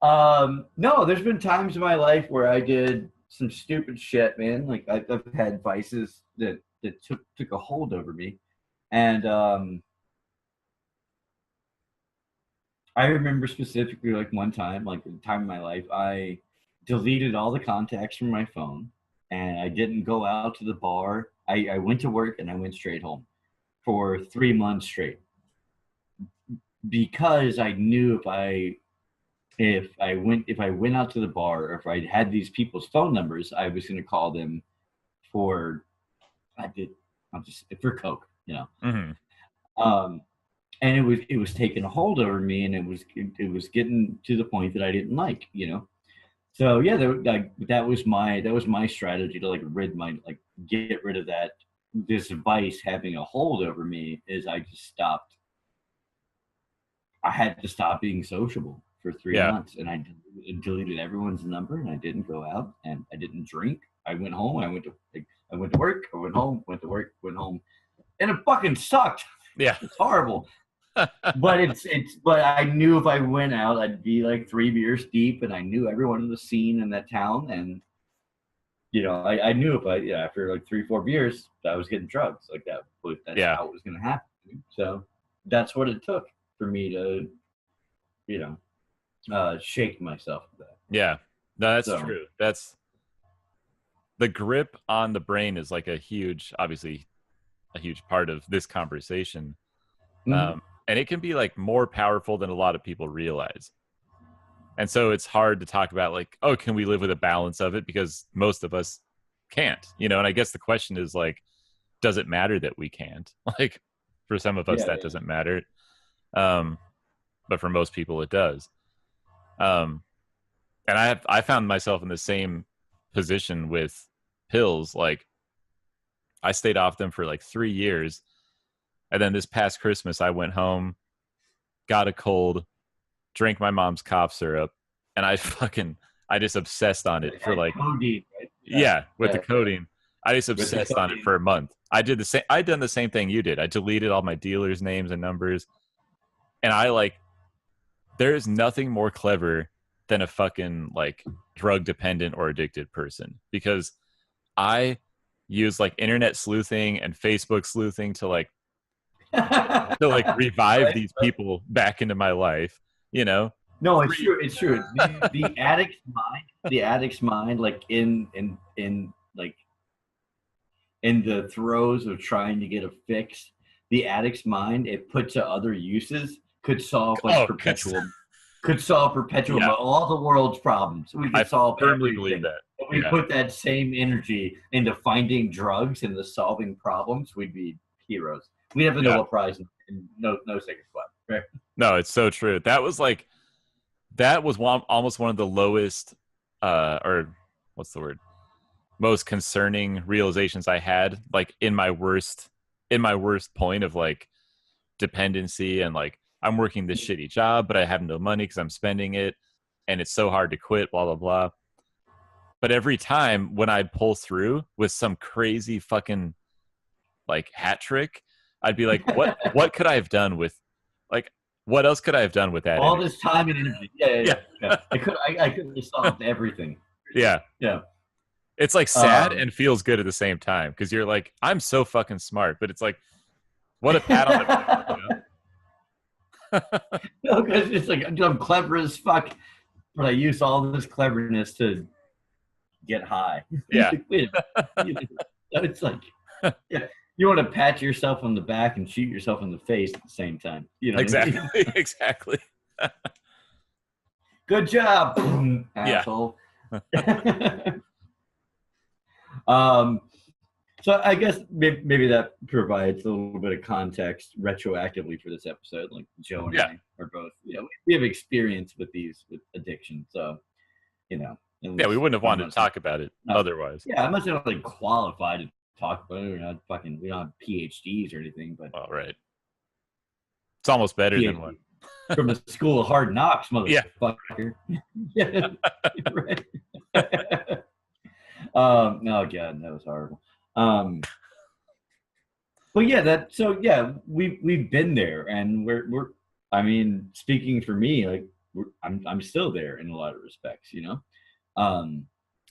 S2: No, there's been times in my life where I did some stupid shit, man. Like, I've had vices that took a hold over me, and I remember specifically, like, one time, like, the time in my life, I deleted all the contacts from my phone, and I didn't go out to the bar. I went to work and I went straight home for 3 months straight. because I knew if I went out to the bar, or if I had these people's phone numbers, I was going to call them for for coke,
S3: Mm-hmm.
S2: um, and it was taking a hold over me, and it was getting to the point that I didn't like, So yeah, that was my strategy to get rid of this vice having a hold over me. Is I had to stop being sociable for 3 months, and I deleted everyone's number, and I didn't go out, and I didn't drink. I went home. I went to work. I went home. Went to work. Went home, and it fucking sucked.
S3: Yeah.
S2: It's horrible. But I knew if I went out, I'd be like 3 beers deep, and I knew everyone in the scene in that town, and I knew after like 3-4 beers, I was getting drugs like that. But that's how it was going to happen. So that's what it took for me to, shake myself of that.
S3: Yeah, no, that's true. That's the grip on the brain is like obviously a huge part of this conversation.
S2: Mm-hmm.
S3: And it can be like more powerful than a lot of people realize. And so it's hard to talk about like, oh, can we live with a balance of it? Because most of us can't, and I guess the question is like, does it matter that we can't? Like for some of us, doesn't matter. But for most people it does. And I found myself in the same position with pills. Like I stayed off them for like 3 years. And then this past Christmas, I went home, got a cold, drank my mom's cough syrup, and I just obsessed on it for like
S2: codeine, right?
S3: The codeine. I just obsessed on it for a month. I'd done the same thing you did. I deleted all my dealers' names and numbers. And there is nothing more clever than a fucking like drug dependent or addicted person, because I use like internet sleuthing and Facebook sleuthing to revive these people back into my life, No,
S2: it's true. It's true. The addict's mind, like in the throes of trying to get a fix, the addict's mind, it put to other uses, could solve perpetual all the world's problems. We could solve
S3: firmly
S2: everything.
S3: believe that.
S2: If we put that same energy into finding drugs and the solving problems, we'd be heroes. We'd have a Nobel Prize in no second spot. Right?
S3: No, it's so true. That was almost one of the lowest, or what's the word? Most concerning realizations I had, like in my worst point of like dependency, and like I'm working this shitty job, but I have no money because I'm spending it, and it's so hard to quit, blah blah blah. But every time when I'd pull through with some crazy fucking like hat trick, I'd be like, what could I have done with, like, what else could I have done with that?
S2: All this time and energy. Yeah. I could have solved everything.
S3: Yeah. It's like sad and feels good at the same time, because you're like, I'm so fucking smart, but it's like, what a pat on the back.
S2: No, because it's like, I'm clever as fuck, but I use all this cleverness to get high.
S3: Yeah.
S2: It's like, you want to pat yourself on the back and shoot yourself in the face at the same time.
S3: Exactly. Exactly.
S2: Good job, asshole. So I guess maybe that provides a little bit of context retroactively for this episode. Like Joe and I are both, we have experience with addiction. So, we
S3: wouldn't have wanted to talk about it otherwise.
S2: Yeah, I'm not like qualified to talk about it. We don't have PhDs or anything, but
S3: right. It's almost better than one.
S2: From the school of hard knocks, motherfucker. Yeah. Right. Oh god, that was horrible. But we've been there, and we're I mean, speaking for me, like I'm still there in a lot of respects,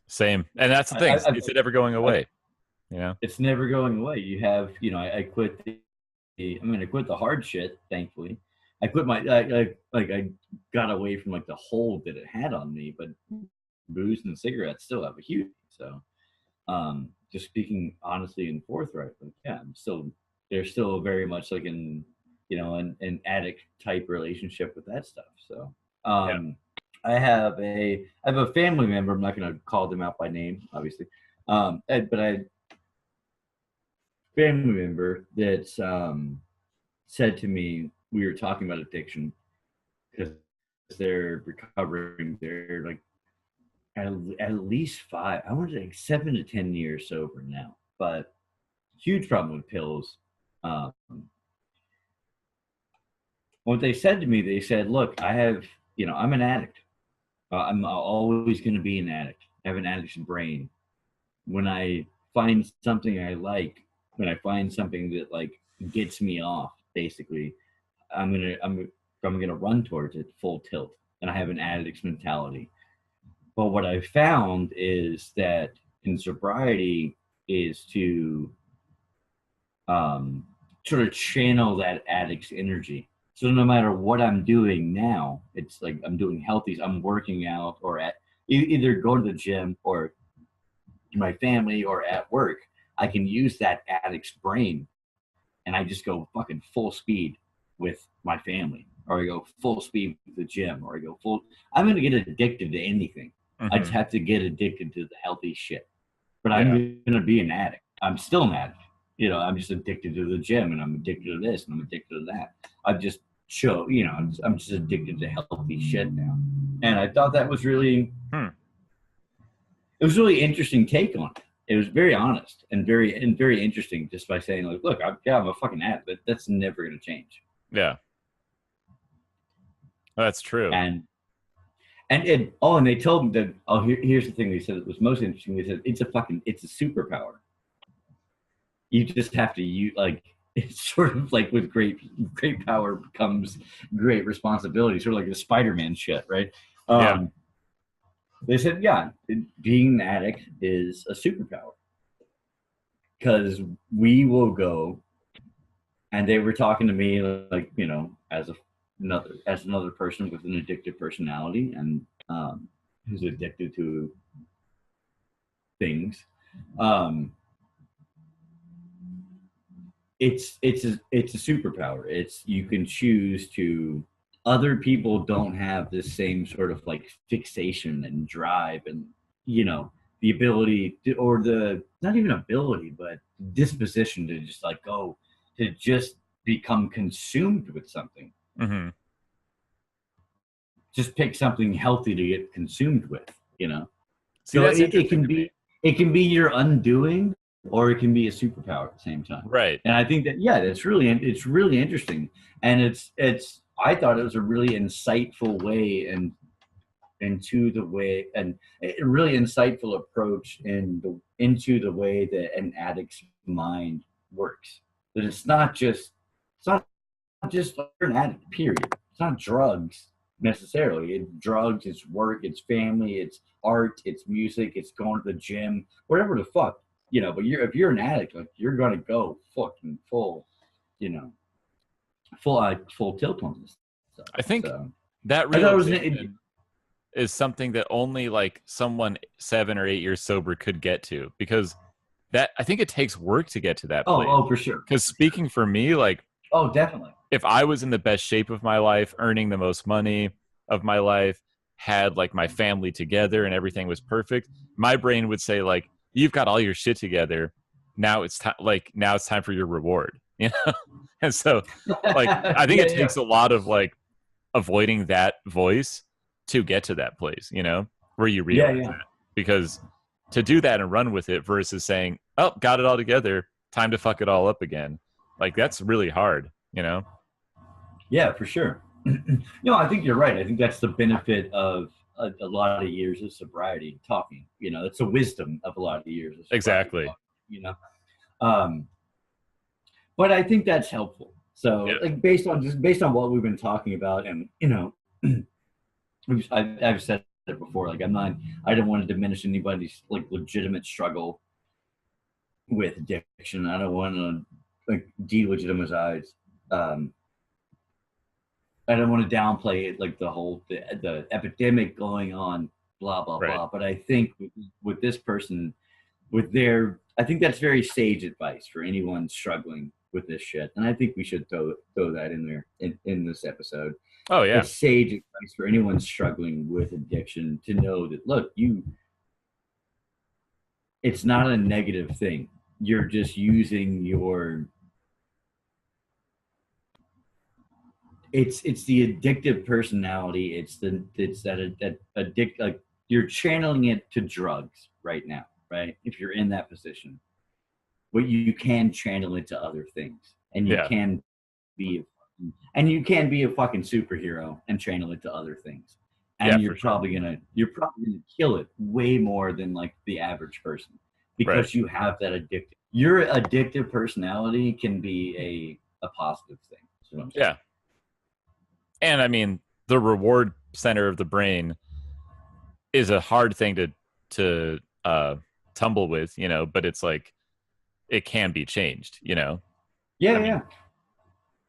S3: Same. And that's the thing. Is it ever going away?
S2: It's never going away. You have, I quit I quit the hard shit, thankfully. I quit I got away from like the hold that it had on me, but booze and cigarettes still have a huge. So, just speaking honestly and forthright, they're still very much like in an addict type relationship with that stuff. So
S3: Yeah.
S2: I have a family member. I'm not going to call them out by name, obviously, but I family member that's said to me, we were talking about addiction because they're recovering. They're like at least 5, I want to say 7 to 10 years sober now, but huge problem with pills. Um, what they said to me, they said, look, I'm an addict. I'm always going to be an addict. I have an addict's brain. When I find something I like, when I find something that like gets me off, basically, I'm gonna run towards it full tilt, and I have an addict's mentality. But what I found is that in sobriety is to sort of channel that addict's energy. So no matter what I'm doing now, it's like I'm doing healthy, I'm working out or either going to the gym or my family or at work, I can use that addict's brain and I just go fucking full speed with my family, or I go full speed with the gym, or I go I'm going to get addicted to anything. I just have to get addicted to the healthy shit. But I'm going to be an addict. I'm still an addict. I'm just addicted to the gym, and I'm addicted to this, and I'm addicted to that. I'm just I'm just addicted to healthy shit now. And I thought that was really, it was really interesting take on it. It was very honest and very interesting, just by saying like, look, I'm a fucking addict, but that's never going to change.
S3: Yeah. That's true.
S2: And they told me that, here's the thing they said that was most interesting. They said it's a superpower. You just have to it's sort of like with great power comes great responsibility, sort of like the Spider-Man shit, right? They said, being an addict is a superpower because we will go, and they were talking to me like, as another person with an addictive personality and who's addicted to things. It's a superpower. You can choose to. Other people don't have this same sort of like fixation and drive and the ability to, or the not even ability but disposition to just like go to just become consumed with something. Just pick something healthy to get consumed with.
S3: See,
S2: so it can be your undoing, or it can be a superpower at the same time.
S3: Right.
S2: And I think that it's really interesting, and it's I thought it was a really insightful way and into the way and a really insightful approach into the way that an addict's mind works. That it's not just you're an addict, period. It's not drugs necessarily. It's drugs, it's work, it's family, it's art, it's music, it's going to the gym, whatever the fuck. But if you're an addict, like you're gonna go fucking full tilt on this stuff.
S3: I think that realization is something that only like someone 7 or 8 years sober could get to, because that I think it takes work to get to that place.
S2: Oh, for sure.
S3: Because speaking for me, like,
S2: definitely.
S3: If I was in the best shape of my life, earning the most money of my life, had like my family together and everything was perfect, my brain would say like, you've got all your shit together. Now it's time. Now it's time for your reward, And so, like, I think it takes a lot of like avoiding that voice to get to that place, where you realize that. Because to do that and run with it versus saying, "Oh, got it all together, time to fuck it all up again," like that's really hard,
S2: Yeah, for sure. I think you're right. I think that's the benefit of a lot of years of sobriety talking. It's a wisdom of a lot of years of sobriety
S3: exactly
S2: talking, but I think that's helpful. So like based on what we've been talking about, and I've said it before, like I don't want to diminish anybody's like legitimate struggle with addiction. I don't want to like delegitimize I don't want to downplay it, like the epidemic going on, blah blah blah. But I think with this person, I think that's very sage advice for anyone struggling with this shit, and I think we should throw that in there in this episode.
S3: Oh yeah.
S2: It's sage advice for anyone struggling with addiction to know that, look, it's not a negative thing. You're just using your it's the addictive personality. It's that addict, like you're channeling it to drugs right now, right? If you're in that position. But you can channel it to other things. And you can be a fucking superhero and channel it to other things. And you're probably gonna kill it way more than like the average person, because you have that addictive. Your addictive personality can be a positive thing. That's what I'm saying.
S3: Yeah. And I mean, the reward center of the brain is a hard thing to tumble with, you know, but it's like it can be changed, you know.
S2: Yeah.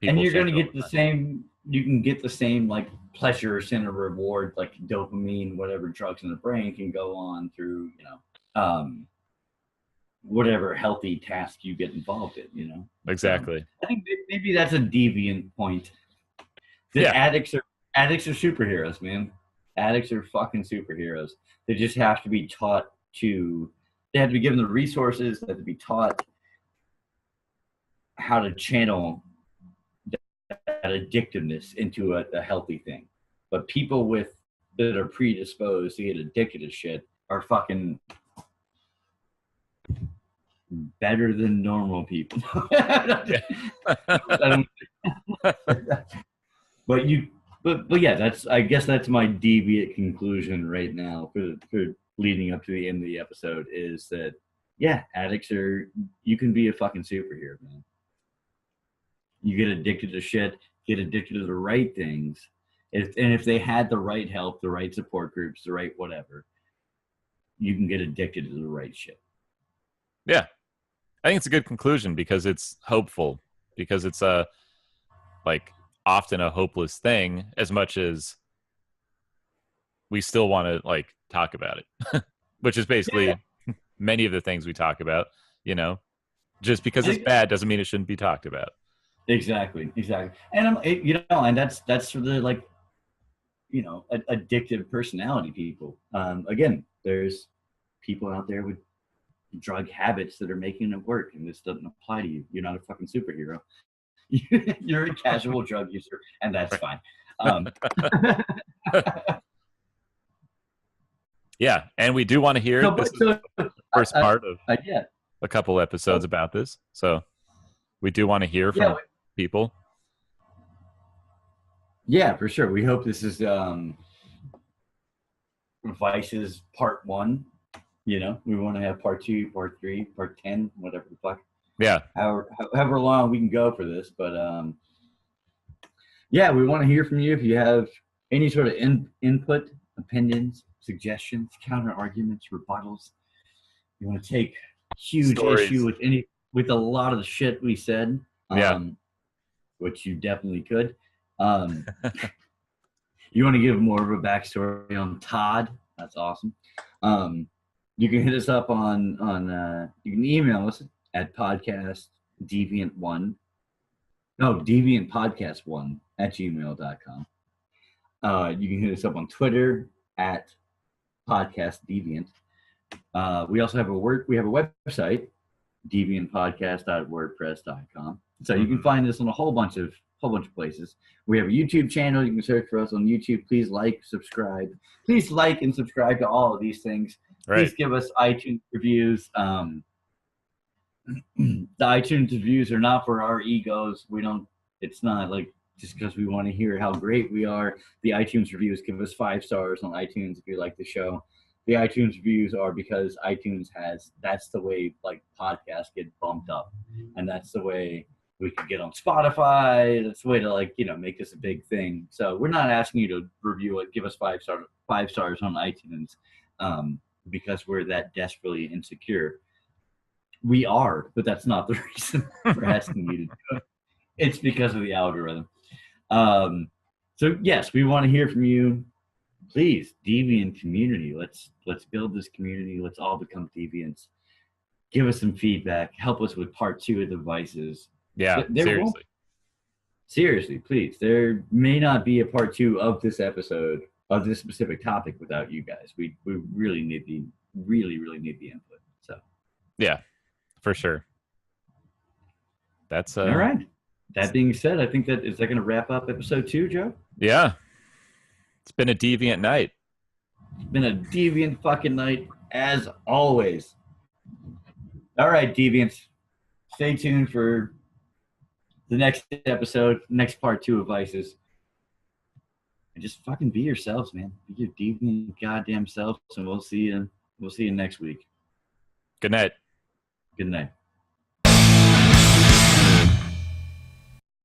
S2: And you're going to get the same, you can get the same like pleasure center reward, like dopamine, whatever drugs in the brain can go on through, you know, whatever healthy task you get involved in, you know.
S3: Exactly.
S2: I think maybe that's a deviant point. That addicts are superheroes, man. Addicts are fucking superheroes. They just have to be taught they have to be given the resources, they have to be taught how to channel that addictiveness into a healthy thing. But people that are predisposed to get addicted to shit are fucking better than normal people. But yeah, I guess that's my deviant conclusion right now for leading up to the end of the episode, is that addicts you can be a fucking superhero, man. You get addicted to shit, get addicted to the right things. If they had the right help, the right support groups, the right whatever, you can get addicted to the right shit.
S3: Yeah. I think it's a good conclusion because it's hopeful, because it's like often a hopeless thing, as much as we still want to like talk about it, which is basically many of the things we talk about, you know. Just because it's bad doesn't mean it shouldn't be talked about.
S2: Exactly. And and that's for the, like, you know, addictive personality people. Again, there's people out there with drug habits that are making it work, and this doesn't apply to you. You're not a fucking superhero. You're a casual drug user, and that's fine.
S3: Yeah, and we do want to hear the first part of a couple episodes about this. So we do want to hear from people.
S2: Yeah, for sure. We hope this is Vice's part 1. You know, we want to have part 2, part 3, part 10, whatever the fuck.
S3: Yeah.
S2: However long we can go for this, but we want to hear from you if you have any sort of input, opinions, suggestions, counter arguments, rebuttals. You want to take huge issue with a lot of the shit we said, which you definitely could. You want to give more of a backstory on Todd? That's awesome. You can hit us up on you can email us at deviantpodcast1 you can hit us up on Twitter at podcastdeviant. We also have a website, deviantpodcast.wordpress.com. So you can find us on a whole bunch of places. We have a YouTube channel. You can search for us on YouTube. Please subscribe. Please like and subscribe to all of these things.
S3: Right.
S2: Please give us iTunes reviews. The iTunes reviews are not for our egos. It's not like just because we want to hear how great we are. The iTunes reviews, give us 5 stars on iTunes if you like the show. The iTunes reviews are because iTunes that's the way like podcasts get bumped up. And that's the way we could get on Spotify. That's the way to, like, you know, make this a big thing. So we're not asking you to review it, give us 5 stars on iTunes because we're that desperately insecure. We are, but that's not the reason we're asking you to do it. It's because of the algorithm. So yes, we want to hear from you. Please, deviant community. Let's build this community. Let's all become deviants. Give us some feedback. Help us with part 2 of the Vices.
S3: Yeah,
S2: There won't. Seriously, please. There may not be a part 2 of this episode of this specific topic without you guys. We really need the really need the input. So
S3: Yeah, for sure. That's
S2: all right. That being said, I think that is that going to wrap up episode 2, Joe?
S3: Yeah. It's been a deviant night.
S2: It's been a deviant fucking night as always. All right, deviants. Stay tuned for the next episode, next part 2 of Vices. And just fucking be yourselves, man. Be your deviant goddamn selves, and we'll see you next week.
S3: Good night.
S2: Good night.